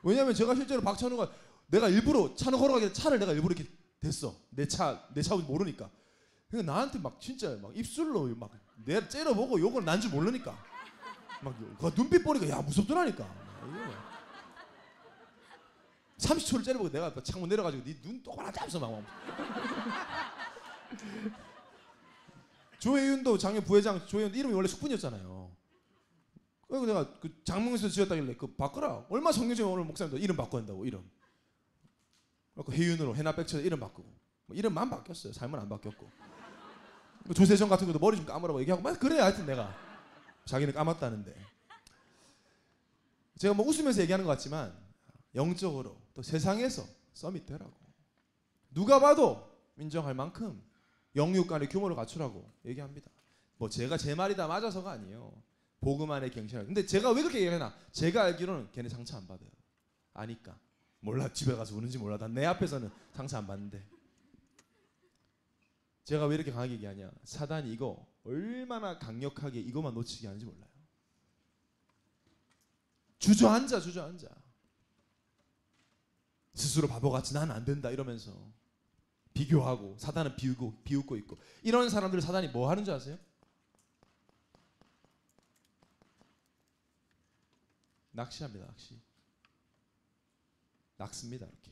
왜냐면 제가 실제로 박찬호가 내가 일부러 차는 걸어가길래 차를 내가 일부러 이렇게 댔어. 내 차 모르니까. 그러니까 나한테 막 진짜 막 입술로 막 내 째려보고 욕을 난 줄 모르니까. 막 그 눈빛 보니까 야 무섭더라니까. 30초를 째려보고 내가 창문 내려가지고 네 눈 똑바로 잡숴 막. 조혜윤도 작년 부회장 조혜윤 이름이 원래 숙분이었잖아요. 그리고 내가 그 장명에서 지었다길래 그 바꿔라. 얼마 성경적인 오늘 목사님도 이름 바꿔야 한다고 이름. 그래서 혜윤으로 해나백처럼 이름 바꾸고 뭐 이름만 바뀌었어요. 삶은 안 바뀌었고. 조세정 같은 것도 머리 좀 감으라고 얘기하고 막 그래 하여튼 내가 자기는 감았다는데 제가 뭐 웃으면서 얘기하는 것 같지만 영적으로 또 세상에서 서밋되라고 누가 봐도 인정할 만큼 영육 간의 규모를 갖추라고 얘기합니다. 뭐 제가 제 말이 다 맞아서가 아니에요. 복음 안에 경신하라. 근데 제가 왜 그렇게 얘기하나? 제가 알기로는 걔네 상처 안 받아요. 아니까. 몰라 집에 가서 우는지 몰라. 난 내 앞에서는 상처 안 받는데. 제가 왜 이렇게 강하게 얘기하냐? 사단이 이거 얼마나 강력하게 이것만 놓치게 하는지 몰라요. 주저앉아. 스스로 바보같이 나는 안 된다 이러면서 비교하고 사단은 비웃고 있고 이런 사람들을 사단이 뭐 하는 줄 아세요? 낚시합니다. 낚습니다. 이렇게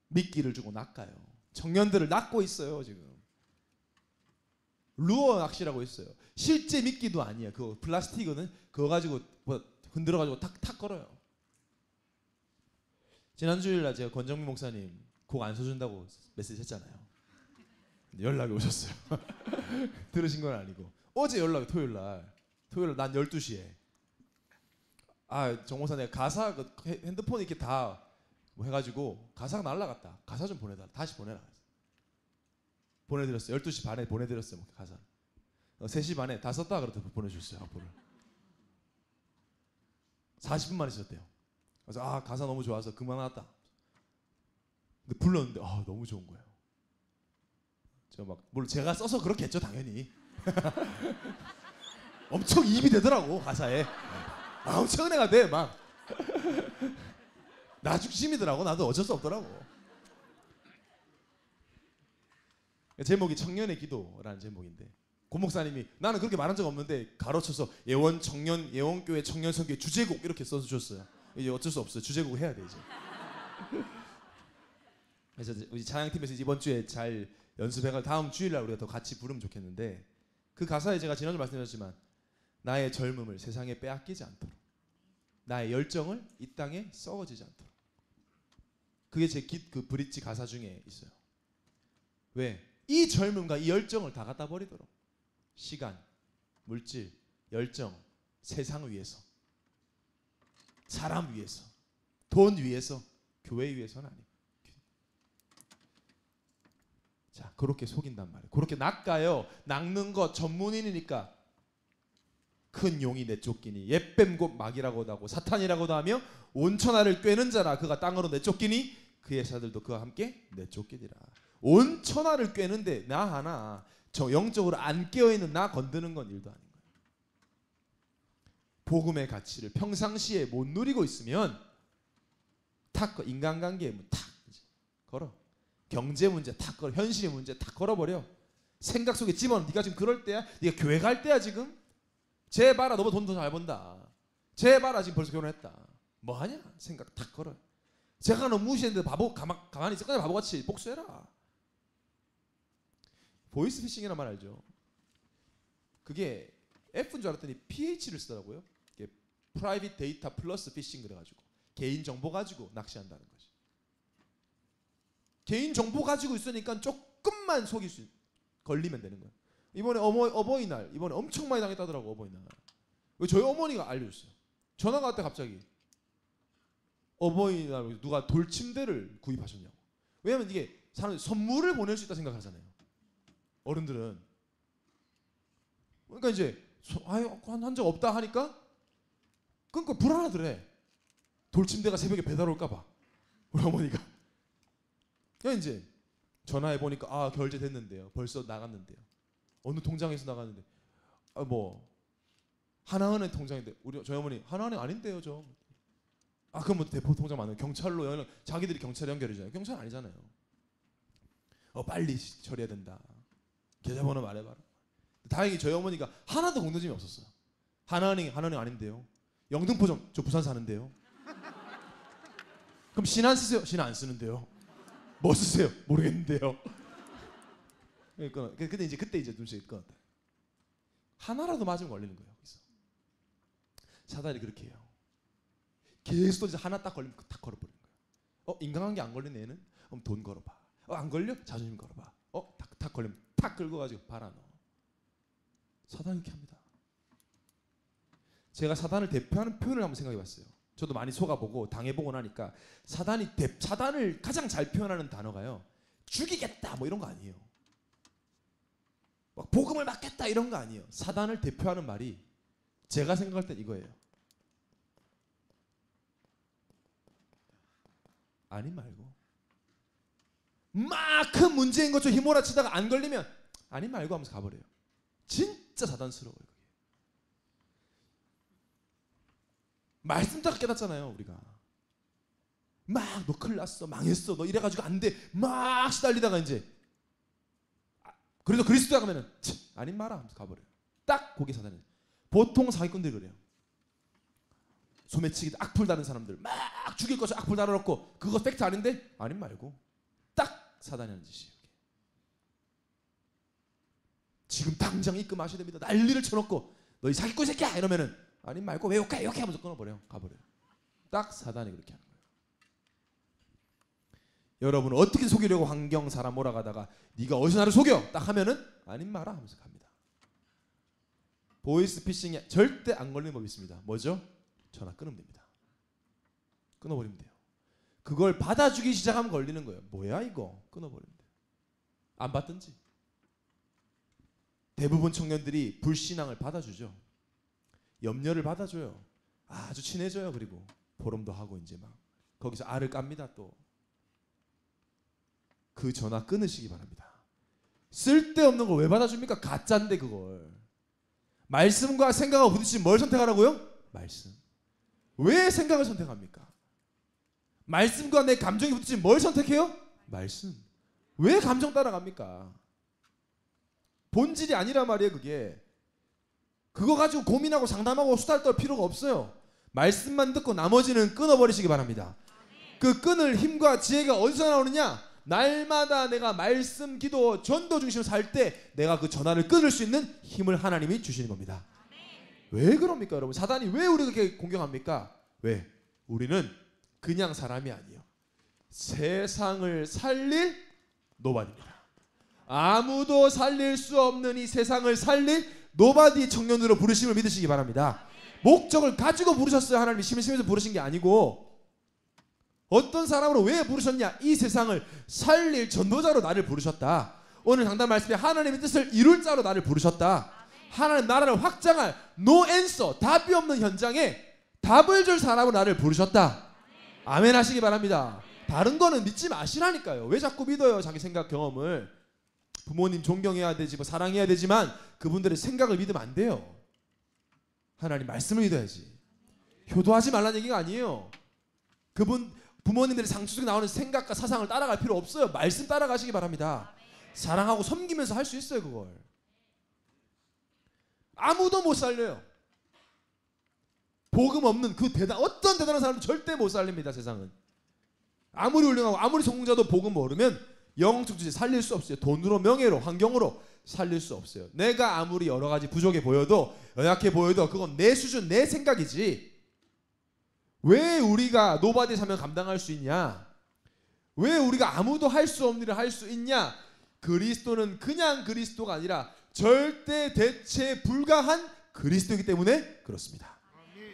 미끼를 주고 낚아요. 청년들을 낚고 있어요. 지금 루어 낚시라고 있어요. 실제 미끼도 아니야. 그거 플라스틱은 그거 가지고 뭐 흔들어가지고 탁탁 걸어요. 지난 주일날 제가 권정민 목사님 곡 안 써준다고 메시지 했잖아요. 연락이 오셨어요. 들으신 건 아니고 어제 연락이 토요일날 난 12시에 정 목사 내가 가사 그 핸드폰 이렇게 다 뭐 해가지고 가사가 날라갔다. 가사 좀 보내달라. 다시 보내라. 보내드렸어요. 12시 반에 보내드렸어요. 가사 3시 반에 다 썼다 그랬더니 보내주셨어요. 악보를 40분 만에 썼대요. 그래서 가사 너무 좋아서 그만 왔다. 근데 불렀는데 너무 좋은 거예요. 물론 제가 써서 그렇게 했죠 당연히. 엄청 입이 되더라고 가사에. 엄청 은혜가 돼 막. 나 중심이더라고. 나도 어쩔 수 없더라고. 제목이 청년의 기도라는 제목인데 고 목사님이 나는 그렇게 말한 적 없는데 가로쳐서 예원 청년 예원교회 청년 선교회 주제곡 이렇게 써주셨어요. 이제 어쩔 수 없어요. 주제곡 해야 돼 이제. 그래서 우리 찬양팀에서 이번 주에 잘 연습해가 다음 주일날 우리가 더 같이 부르면 좋겠는데 그 가사에 제가 지난주 말씀드렸지만 나의 젊음을 세상에 빼앗기지 않도록 나의 열정을 이 땅에 썩어지지 않도록 그게 제 그 브릿지 가사 중에 있어요. 왜? 이 젊음과 이 열정을 다 갖다 버리도록 시간, 물질, 열정, 세상 위해서 사람 위해서 돈 위해서 교회 위해서는 아니에요. 자, 그렇게 속인단 말이에요. 그렇게 낚아요. 낚는 것 전문인이니까 큰 용이 내쫓기니 옛뱀 곧 막이라고도 하고 사탄이라고도 하며 온천하를 꿰는 자라 그가 땅으로 내쫓기니 그의 사들도 그와 함께 내쫓기리라. 온천하를 꿰는데 나 하나 저 영적으로 안 깨어있는 나 건드는 건 일도 아닌 거예요. 복음의 가치를 평상시에 못 누리고 있으면 탁 인간관계에 탁 걸어. 경제 문제 탁 걸어. 현실의 문제 탁 걸어버려. 생각 속에 집어넣어. 네가 지금 그럴 때야. 네가 교회 갈 때야 지금. 쟤 봐라 너보다 돈 더 잘 번다. 쟤 봐라 지금 벌써 결혼했다. 뭐하냐 생각 탁 걸어. 제가 너 무시했는데 바보 가만히 있을 거냐 바보같이 복수해라. 보이스 피싱이라는 말 알죠? 그게 F인 줄 알았더니 PH를 쓰더라고요. 프라이빗 데이터 플러스 피싱 그래가지고 개인 정보 가지고 낚시한다는 거지. 개인 정보 가지고 있으니까 조금만 속일 수 걸리면 되는 거야. 이번에 어버이날 이번에 엄청 많이 당했다더라고. 어버이날. 왜 저희 어머니가 알려줬어요. 전화가 왔대 갑자기. 어버이날 누가 돌침대를 구입하셨냐고. 왜냐면 이게 사람들이 선물을 보낼 수 있다 생각하잖아요. 어른들은. 그러니까 이제 한 적 없다 하니까 그러니까 불안하더래. 돌침대가 새벽에 배달 올까 봐. 우리 어머니가. 그러니까 이제 전화해 보니까 결제됐는데요. 벌써 나갔는데요. 어느 통장에서 나갔는데 뭐 하나은행 통장인데 저희 어머니 하나은행 아닌데요 저. 그럼 뭐 대포 통장 맞나요? 경찰로 연락 자기들이 경찰에 연결해줘요. 경찰 아니잖아요. 빨리 처리해야 된다. 계좌번호 말해봐라. 다행히 저희 어머니가 하나도 공통점이 없었어요. 하나은행 아닌데요. 영등포점 저 부산 사는데요. 그럼 신 안 쓰세요? 신 안 쓰는데요. 뭐 쓰세요? 모르겠는데요. 그러니까 근데 그때 눈치가 끊었다. 하나라도 맞으면 걸리는 거예요. 그래서 사단이 그렇게 해요. 계속 이제 하나 딱 걸리면 딱 걸어버리는 거예요. 인간관계 안 걸린 애는 그럼 돈 걸어봐. 안 걸려? 자존심 걸어봐. 탁 걸리면 탁 긁어가지고 팔아 넣어. 사단이 이렇게 합니다. 제가 사단을 대표하는 표현을 한번 생각해봤어요. 저도 많이 속아보고 당해보고 나니까 사단을 가장 잘 표현하는 단어가요. 죽이겠다 뭐 이런 거 아니에요. 막 복음을 막겠다 이런 거 아니에요. 사단을 대표하는 말이 제가 생각할 땐 이거예요. 아니 말고 막 큰 문제인 것처럼 휘몰아치다가 안 걸리면 아니 말고 하면서 가버려요. 진짜 사단스러워요. 그게. 말씀 딱 깨닫잖아요. 우리가 막 너 큰일 났어 망했어 너 이래가지고 안 돼 막 시달리다가 이제 그래도 그리스도야 가면은 아님 마라 하면서 가버려요. 딱 거기 사단이. 보통 사기꾼들이 그래요. 소매치기 악플 다는 사람들 막 죽일 것을 악플 달아놓고 그거 팩트 아닌데 아님 말고 딱 사단이 하는 짓이에요. 지금 당장 입금하셔야 됩니다. 난리를 쳐놓고 너 이 사기꾼 새끼야 이러면은 아님 말고 왜 욕해 하면서 끊어버려요. 가버려요. 딱 사단이 그렇게 하는 거예요. 여러분은 어떻게 속이려고 환경 사람 몰아가다가 네가 어디서 나를 속여 딱 하면은 아님 마라 하면서 갑니다. 보이스피싱에 절대 안 걸리는 법이 있습니다. 뭐죠? 전화 끊으면 됩니다. 끊어버리면 돼요. 그걸 받아주기 시작하면 걸리는 거예요. 뭐야 이거? 끊어버리면 돼요. 안 받든지. 대부분 청년들이 불신앙을 받아주죠. 염려를 받아줘요. 아주 친해져요. 그리고 포럼도 하고 이제 막 거기서 알을 깝니다. 또 그 전화 끊으시기 바랍니다. 쓸데없는 걸 왜 받아줍니까? 가짜인데 그걸. 말씀과 생각하고 부딪히면 뭘 선택하라고요? 말씀. 왜 생각을 선택합니까? 말씀과 내 감정이 부딪히면 뭘 선택해요? 말씀. 왜 감정 따라갑니까? 본질이 아니란 말이에요. 그게. 그거 가지고 고민하고 상담하고 수다를 떨 필요가 없어요. 말씀만 듣고 나머지는 끊어버리시기 바랍니다. 그 끊을 힘과 지혜가 어디서 나오느냐? 날마다 내가 말씀, 기도, 전도 중심으로 살 때 내가 그 전화를 끊을 수 있는 힘을 하나님이 주시는 겁니다. 왜 그럽니까 여러분? 사단이 왜 우리를 그렇게 공격합니까? 왜? 우리는 그냥 사람이 아니에요. 세상을 살릴 노바디입니다. 아무도 살릴 수 없는 이 세상을 살릴 노바디 청년으로 부르심을 믿으시기 바랍니다. 목적을 가지고 부르셨어요. 하나님이 심심해서 부르신 게 아니고 어떤 사람으로 왜 부르셨냐? 이 세상을 살릴 전도자로 나를 부르셨다. 오늘 강단 말씀에 하나님의 뜻을 이룰 자로 나를 부르셨다. 하나님 나라를 확장할 no answer, 답이 없는 현장에 답을 줄 사람으로 나를 부르셨다. 아멘 하시기 바랍니다. 다른 거는 믿지 마시라니까요. 왜 자꾸 믿어요? 자기 생각 경험을. 부모님 존경해야 되지 뭐 사랑해야 되지만 그분들의 생각을 믿으면 안 돼요. 하나님 말씀을 믿어야지. 효도하지 말라는 얘기가 아니에요. 부모님들의 상처 속에 나오는 생각과 사상을 따라갈 필요 없어요. 말씀 따라가시기 바랍니다. 사랑하고 섬기면서 할 수 있어요. 그걸. 아무도 못 살려요. 복음 없는 그 어떤 대단한 사람도 절대 못 살립니다. 세상은. 아무리 훌륭하고 아무리 성공자도 복음 모르면 영적 주제 살릴 수 없어요. 돈으로 명예로 환경으로 살릴 수 없어요. 내가 아무리 여러 가지 부족해 보여도 연약해 보여도 그건 내 수준 내 생각이지. 왜 우리가 노바디 사명 감당할 수 있냐? 왜 우리가 아무도 할 수 없는 일을 할 수 있냐? 그리스도는 그냥 그리스도가 아니라 절대 대체 불가한 그리스도이기 때문에 그렇습니다.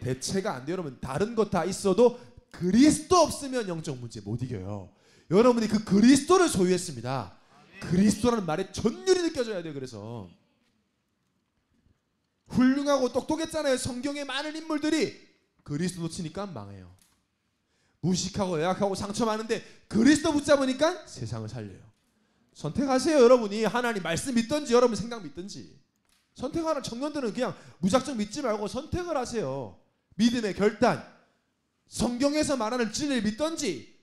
대체가 안 돼요. 여러분 다른 것 다 있어도 그리스도 없으면 영적 문제 못 이겨요. 여러분이 그 그리스도를 소유했습니다. 그리스도라는 말에 전율이 느껴져야 돼요. 그래서 훌륭하고 똑똑했잖아요. 성경에 많은 인물들이 그리스도 놓치니까 망해요. 무식하고 연약하고 상처 많은데 그리스도 붙잡으니까 세상을 살려요. 선택하세요. 여러분이 하나님 말씀 믿든지 여러분 생각 믿든지. 선택하는 청년들은 그냥 무작정 믿지 말고 선택을 하세요. 믿음의 결단. 성경에서 말하는 진리를 믿든지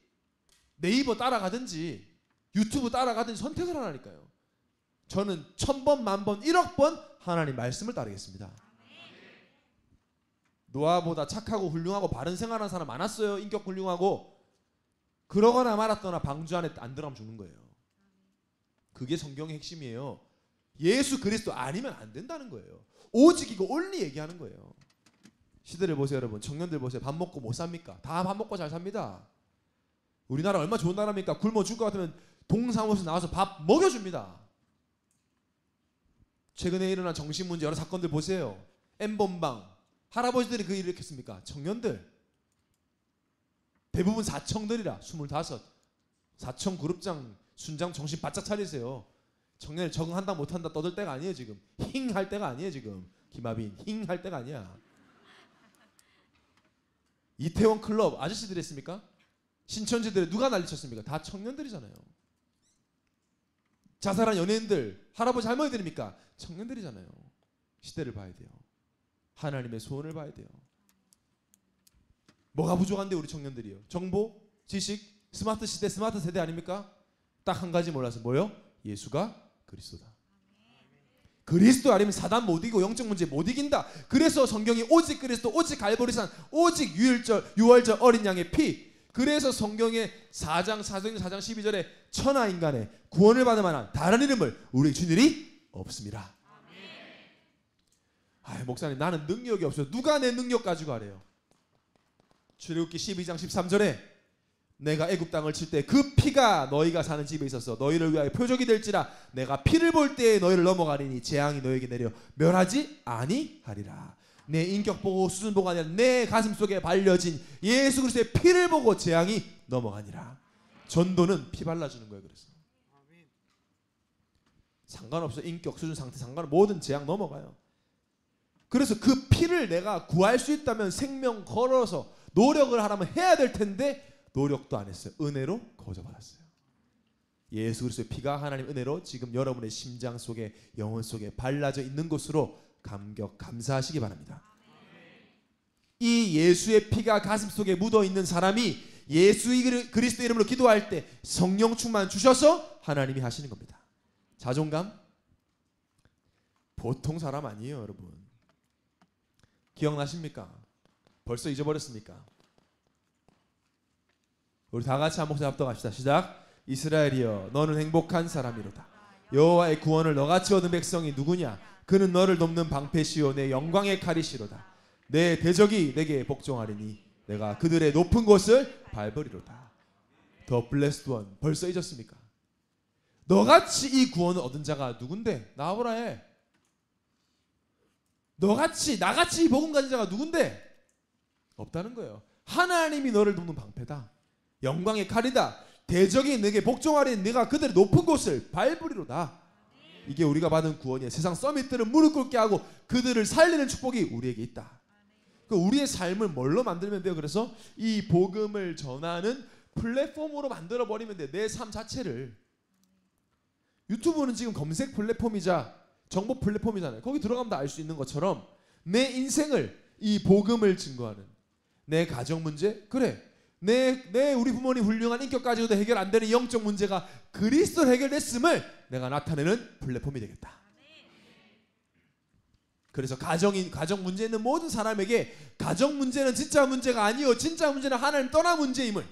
네이버 따라가든지 유튜브 따라가든지 선택을 하라니까요. 저는 1000번, 10,000번, 1억번 하나님 말씀을 따르겠습니다. 노아보다 착하고 훌륭하고 바른 생활하는 사람 많았어요. 인격 훌륭하고. 그러거나 말았거나 방주 안에 안 들어가면 죽는 거예요. 그게 성경의 핵심이에요. 예수 그리스도 아니면 안 된다는 거예요. 오직 이거 올리 얘기하는 거예요. 시대를 보세요, 여러분. 청년들 보세요. 밥 먹고 못 삽니까? 다 밥 먹고 잘 삽니다. 우리나라 얼마나 좋은 나라입니까? 굶어 죽을 것 같으면 동사무소 나와서 밥 먹여줍니다. 최근에 일어난 정신문제 여러 사건들 보세요. N번방 할아버지들이 그 일을 일으켰습니까? 청년들. 대부분 사청들이라 25. 사청 그룹장 순장 정신 바짝 차리세요. 청년들 적응한다 못한다 떠들 때가 아니에요 지금. 힝 할 때가 아니에요 지금. 김아빈 힝 할 때가 아니야. 이태원 클럽 아저씨들이 했습니까? 신천지들에 누가 난리쳤습니까? 다 청년들이잖아요. 자살한 연예인들 할아버지 할머니들입니까? 청년들이잖아요. 시대를 봐야 돼요. 하나님의 소원을 봐야 돼요. 뭐가 부족한데 우리 청년들이요? 정보, 지식, 스마트 시대, 스마트 세대 아닙니까? 딱 한 가지 몰라서 뭐요? 예수가 그리스도다. 그리스도 아니면 사단 못 이기고 영적 문제 못 이긴다. 그래서 성경이 오직 그리스도, 오직 갈보리산, 오직 유월절 어린 양의 피. 그래서 성경의 4장 12절에 천하 인간의 구원을 받을 만한 다른 이름을 우리 주님이 없습니다. 목사님 나는 능력이 없어요. 누가 내 능력 가지고 하래요? 출애굽기 12장 13절에 내가 애굽 땅을 칠 때 그 피가 너희가 사는 집에 있어서 너희를 위하여 표적이 될지라 내가 피를 볼 때에 너희를 넘어가리니 재앙이 너희에게 내려 멸하지 아니하리라. 내 인격 보고 수준 보고 아니라 내 가슴 속에 발려진 예수 그리스도의 피를 보고 재앙이 넘어가니라. 전도는 피 발라주는 거예요. 그래서 상관없어. 인격 수준 상태 상관없어. 모든 재앙 넘어가요. 그래서 그 피를 내가 구할 수 있다면 생명 걸어서 노력을 하라면 해야 될 텐데 노력도 안 했어요. 은혜로 거저받았어요. 예수 그리스도의 피가 하나님 은혜로 지금 여러분의 심장 속에 영혼 속에 발라져 있는 것으로 감사하시기 바랍니다. 이 예수의 피가 가슴 속에 묻어 있는 사람이 예수 그리스도 이름으로 기도할 때 성령 충만 주셔서 하나님이 하시는 겁니다. 자존감? 보통 사람 아니에요, 여러분. 기억나십니까? 벌써 잊어버렸습니까? 우리 다 같이 한 목소리 합독합시다. 시작. 이스라엘이여 너는 행복한 사람이로다. 여호와의 구원을 너같이 얻은 백성이 누구냐? 그는 너를 돕는 방패시요 내 영광의 칼이시로다. 내 대적이 내게 복종하리니 내가 그들의 높은 곳을 밟으리로다. 더 블레스드 원 벌써 잊었습니까? 너같이 이 구원을 얻은 자가 누군데? 나와보라 해. 너같이 나같이 이 복음 가진 자가 누군데? 없다는 거예요. 하나님이 너를 돕는 방패다. 영광의 칼이다. 대적이 내게 복종하리니 내가 그들의 높은 곳을 밟으리로다. 이게 우리가 받은 구원이에요. 세상 서밋들은 무릎 꿇게 하고 그들을 살리는 축복이 우리에게 있다. 우리의 삶을 뭘로 만들면 돼요? 그래서 이 복음을 전하는 플랫폼으로 만들어 버리면 돼. 내 삶 자체를. 유튜브는 지금 검색 플랫폼이자 정보 플랫폼이잖아요. 거기 들어가면 다 알 수 있는 것처럼 내 인생을 이 복음을 증거하는 내 가정 문제 그래. 내 우리 부모님 훌륭한 인격 가지고도 해결 안 되는 영적 문제가 그리스도로 해결됐음을 내가 나타내는 플랫폼이 되겠다. 그래서 가정 문제 있는 모든 사람에게 가정 문제는 진짜 문제가 아니요 진짜 문제는 하나님 떠난 문제임을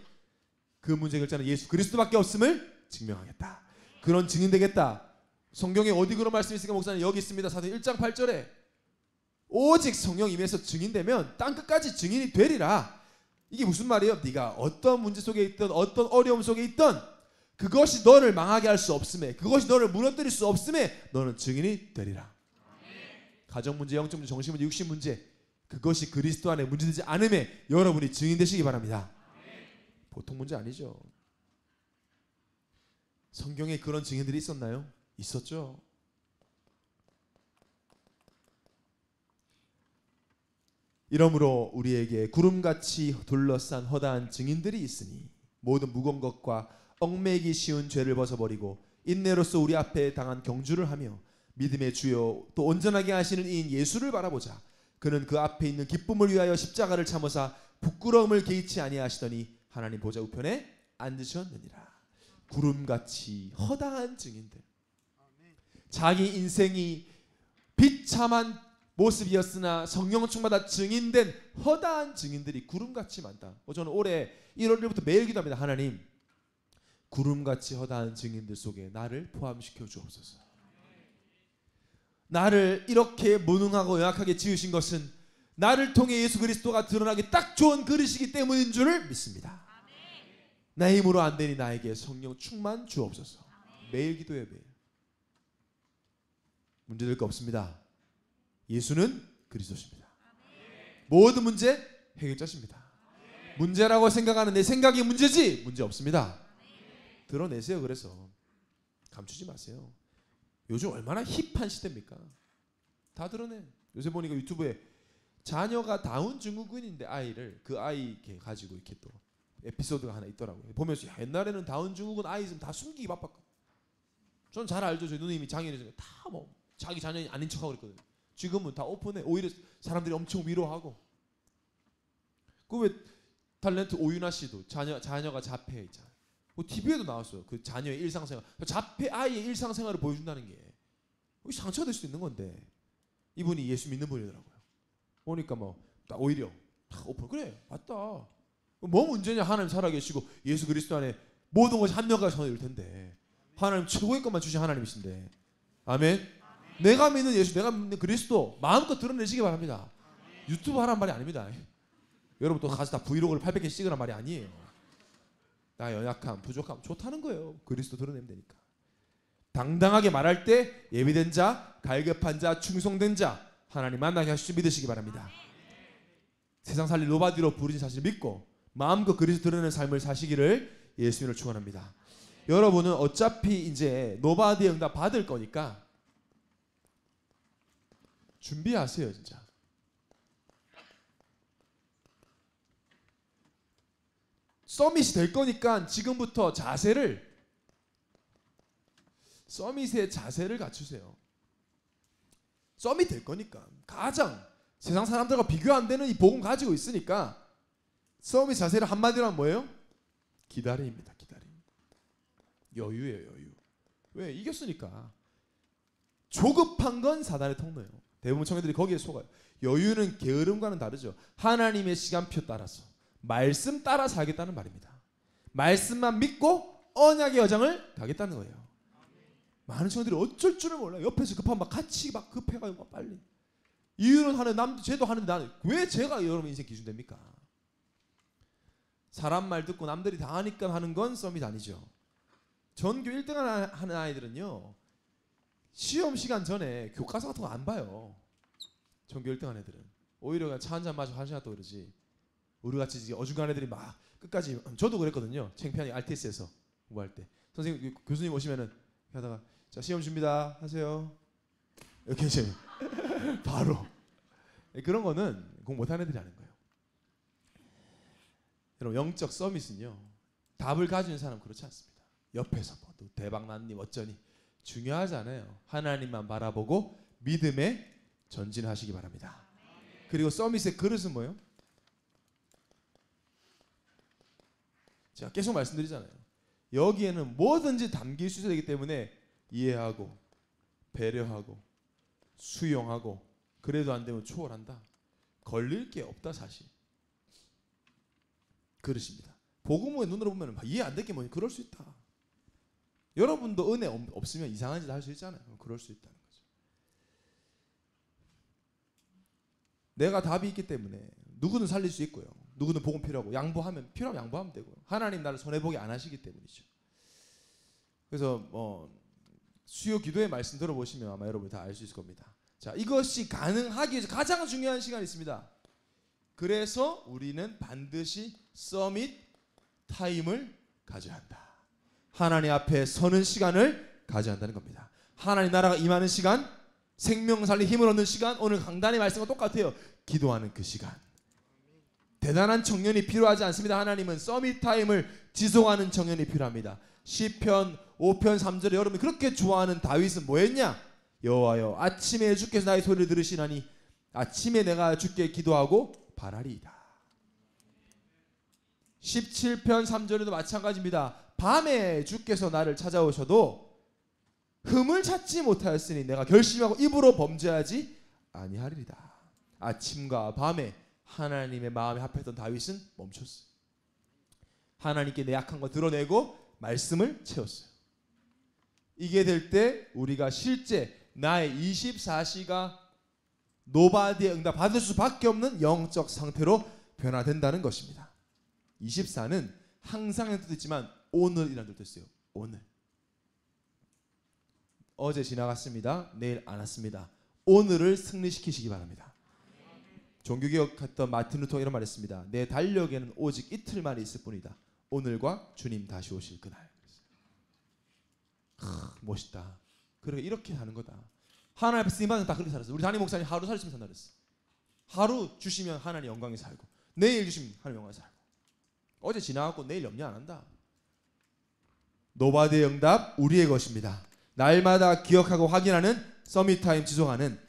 그 문제 결자는 예수 그리스도밖에 없음을 증명하겠다. 그런 증인 되겠다. 성경에 어디 그런 말씀이 있으니까 목사님 여기 있습니다. 사도행 1장 8절에 오직 성령 임해서 증인되면 땅끝까지 증인이 되리라. 이게 무슨 말이에요? 네가 어떤 문제 속에 있든 어떤 어려움 속에 있든 그것이 너를 망하게 할 수 없음에 그것이 너를 무너뜨릴 수 없음에 너는 증인이 되리라. 가정 문제, 영적 문제, 정신 문제, 육신 문제 그것이 그리스도 안에 문제되지 않음에 여러분이 증인 되시기 바랍니다. 보통 문제 아니죠. 성경에 그런 증인들이 있었나요? 있었죠. 이러므로 우리에게 구름같이 둘러싼 허다한 증인들이 있으니 모든 무거운 것과 얽매이기 쉬운 죄를 벗어버리고 인내로서 우리 앞에 당한 경주를 하며 믿음의 주요 또 온전하게 하시는 이인 예수를 바라보자. 그는 그 앞에 있는 기쁨을 위하여 십자가를 참으사 부끄러움을 개의치 아니하시더니 하나님 보좌 우편에 앉으셨느니라. 구름같이 허다한 증인들. 자기 인생이 비참한 모습이었으나 성령 충만하다 증인된 허다한 증인들이 구름같이 많다. 저는 올해 1월 1일부터 매일 기도합니다. 하나님, 구름같이 허다한 증인들 속에 나를 포함시켜 주옵소서. 나를 이렇게 무능하고 연약하게 지으신 것은 나를 통해 예수 그리스도가 드러나기 딱 좋은 그릇이기 때문인 줄을 믿습니다. 내 힘으로 안 되니 나에게 성령 충만 주옵소서. 매일 기도해요. 매일. 문제될 거 없습니다. 예수는 그리스도십니다. 모든 문제 해결자십니다. 문제라고 생각하는 내 생각이 문제지 문제 없습니다. 드러내세요. 그래서 감추지 마세요. 요즘 얼마나 힙한 시대입니까? 다 드러내. 요새 보니까 유튜브에 자녀가 다운 증후군인데 아이를 그 아이 이렇게 가지고 이렇게 또 에피소드가 하나 있더라고요. 보면서 야, 옛날에는 다운 증후군 아이 있으면 다 숨기기 바빴거든요. 저는 잘 알죠. 저희 누님이 장애인이니까 다 뭐 자기 자녀이 아닌 척하고 그랬거든요. 지금은 다 오픈해. 오히려 사람들이 엄청 위로하고. 그 왜 탤런트 오윤아 씨도 자녀가 자폐 있잖아요. TV에도 나왔어요. 그 자녀의 일상생활. 자폐 아이의 일상생활을 보여준다는 게 상처가 될 수도 있는 건데 이분이 예수 믿는 분이더라고요. 보니까 뭐 오히려 오픈. 그래 맞다. 뭐 문제냐. 하나님 살아계시고 예수 그리스도 안에 모든 것이 한명까지 전해질 텐데 하나님 최고의 것만 주신 하나님이신데. 아멘. 내가 믿는 예수, 내가 믿는 그리스도 마음껏 드러내시기 바랍니다. 유튜브 하라는 말이 아닙니다. 여러분 또 가서 다 브이로그를 800개 찍으란 말이 아니에요. 나 연약함, 부족함 좋다는 거예요. 그리스도 드러내면 되니까. 당당하게 말할 때 예비된 자, 갈급한 자, 충성된 자 하나님 만나게 하시지 믿으시기 바랍니다. 세상 살릴 노바디로 부르신 사실을 믿고 마음껏 그리스도 드러내는 삶을 사시기를 예수님을 축원합니다. 여러분은 어차피 이제 노바디의 응답 받을 거니까 준비하세요. 진짜 서밋이 될 거니까 지금부터 서밋의 자세를 갖추세요. 서밋 될 거니까 가장 세상 사람들과 비교 안 되는 이 복음 가지고 있으니까 서밋 자세를 한마디로 하면 뭐예요? 기다림입니다. 기다림. 여유예요. 여유. 왜? 이겼으니까. 조급한 건 사단의 통로예요. 대부분 청년들이 거기에 속아요. 여유는 게으름과는 다르죠. 하나님의 시간표 따라서 말씀 따라 살겠다는 말입니다. 말씀만 믿고 언약의 여정을 가겠다는 거예요. 많은 청년들이 어쩔 줄을 몰라요. 옆에서 급하면 막 같이 막 급해가지고 막 빨리. 이유는 하는 쟤도 하는데 나는 왜 제가 여러분 인생 기준 됩니까? 사람 말 듣고 남들이 다 하니까 하는 건 서밋 아니죠. 전교 1등 하는 아이들은요. 시험 시간 전에 교과서 같은 거 안 봐요. 전교 1등 하는 애들은. 오히려 그냥 차 한잔 마시고 1시간 또 그러지. 우리같이 어중간한 애들이 막 끝까지. 저도 그랬거든요. 창피하게 RTS에서 공부할 때. 선생님 교수님 오시면은 하다가 자 시험 줍니다 하세요. 이렇게 이제 바로. 그런 거는 공부 못하는 애들이 하는 거예요. 여러분 영적 서밋은요. 답을 가지는 사람 그렇지 않습니다. 옆에서 뭐 또 대박난님 어쩌니 중요하지 않아요. 하나님만 바라보고 믿음에 전진하시기 바랍니다. 그리고 서밋의 그릇은 뭐예요? 제가 계속 말씀드리잖아요. 여기에는 뭐든지 담길 수 있어야 되기 때문에 이해하고 배려하고 수용하고 그래도 안 되면 초월한다. 걸릴 게 없다 사실. 그릇입니다. 복음의 눈으로 보면 이해 안 되게 뭐니 그럴 수 있다. 여러분도 은혜 없으면 이상한 짓 할 수 있잖아요. 그럴 수 있다는 거죠. 내가 답이 있기 때문에 누구는 살릴 수 있고요. 누구는 복음 필요하고 양보하면 필요하면 양보하면 되고요. 하나님 나를 손해보게 안 하시기 때문이죠. 그래서 수요 기도의 말씀 들어보시면 아마 여러분이 다 알 수 있을 겁니다. 자, 이것이 가능하기 위해서 가장 중요한 시간이 있습니다. 그래서 우리는 반드시 서밋 타임을 가져야 한다. 하나님 앞에 서는 시간을 가져야 한다는 겁니다. 하나님 나라가 임하는 시간, 생명 살리 힘을 얻는 시간, 오늘 강단의 말씀과 똑같아요. 기도하는 그 시간. 대단한 청년이 필요하지 않습니다. 하나님은 서밋 타임을 지속하는 청년이 필요합니다. 시편 5편 3절에 여러분이 그렇게 좋아하는 다윗은 뭐 했냐? 여호와여 아침에 주께서 나의 소리를 들으시나니 아침에 내가 주께 기도하고 바라리이다. 17편 3절에도 마찬가지입니다. 밤에 주께서 나를 찾아오셔도 흠을 찾지 못하였으니 내가 결심하고 입으로 범죄하지 아니하리이다. 아침과 밤에 하나님의 마음에 합했던 다윗은 멈췄어요. 하나님께 내 약한 거 드러내고 말씀을 채웠어요. 이게 될 때 우리가 실제 나의 24시가 노바디의 응답 받을 수밖에 없는 영적 상태로 변화된다는 것입니다. 24는 항상의 뜻도 있지만 오늘이라는 뜻도 있어요. 오늘. 어제 지나갔습니다. 내일 안 왔습니다. 오늘을 승리시키시기 바랍니다. 종교개혁했던 마틴 루터가 이런 말을 했습니다. 내 달력에는 오직 이틀만이 있을 뿐이다. 오늘과 주님 다시 오실 그날. 멋있다. 그러니까 이렇게 하는 거다. 하나님 앞에 쓰임받은 다 그렇게 살았어. 우리 담임 목사님 하루 살았으면 산다 그랬어. 하루 주시면 하나님 영광에 살고, 내일 주시면 하나님 영광에 살고. 어제 지나갔고 내일 염려 안 한다. 노바디의 응답 우리의 것입니다. 날마다 기억하고 확인하는 서밋타임 지속하는,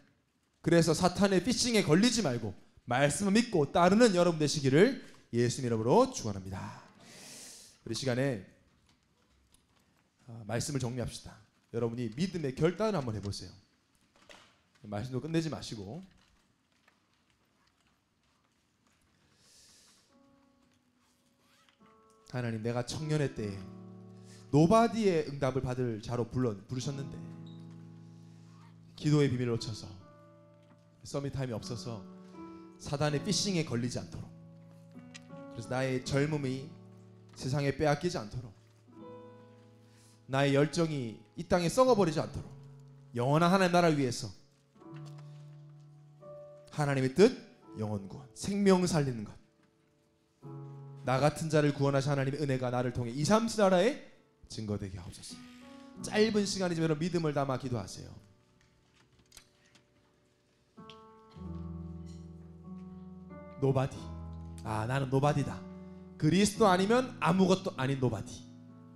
그래서 사탄의 피싱에 걸리지 말고 말씀을 믿고 따르는 여러분 되시기를 예수님 이름으로 축원합니다. 우리 시간에 말씀을 정리합시다. 여러분이 믿음의 결단을 한번 해보세요. 말씀도 끝내지 마시고. 하나님, 내가 청년의 때에 노바디의 응답을 받을 자로 부르셨는데 기도의 비밀을 놓쳐서 서밋타임이 없어서 사단의 피싱에 걸리지 않도록, 그래서 나의 젊음이 세상에 빼앗기지 않도록, 나의 열정이 이 땅에 썩어버리지 않도록 영원한 하나님 나라를 위해서 하나님의 뜻, 영원 구원, 생명 살리는 것, 나 같은 자를 구원하신 하나님의 은혜가 나를 통해 2, 3, 7 나라에 증거되게 하옵소서. 짧은 시간이지만 여러분 믿음을 담아 기도하세요. 노바디. 나는 노바디다. 그리스도 아니면 아무것도 아닌 노바디.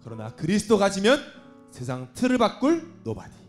그러나 그리스도 가지면 세상 틀을 바꿀 노바디.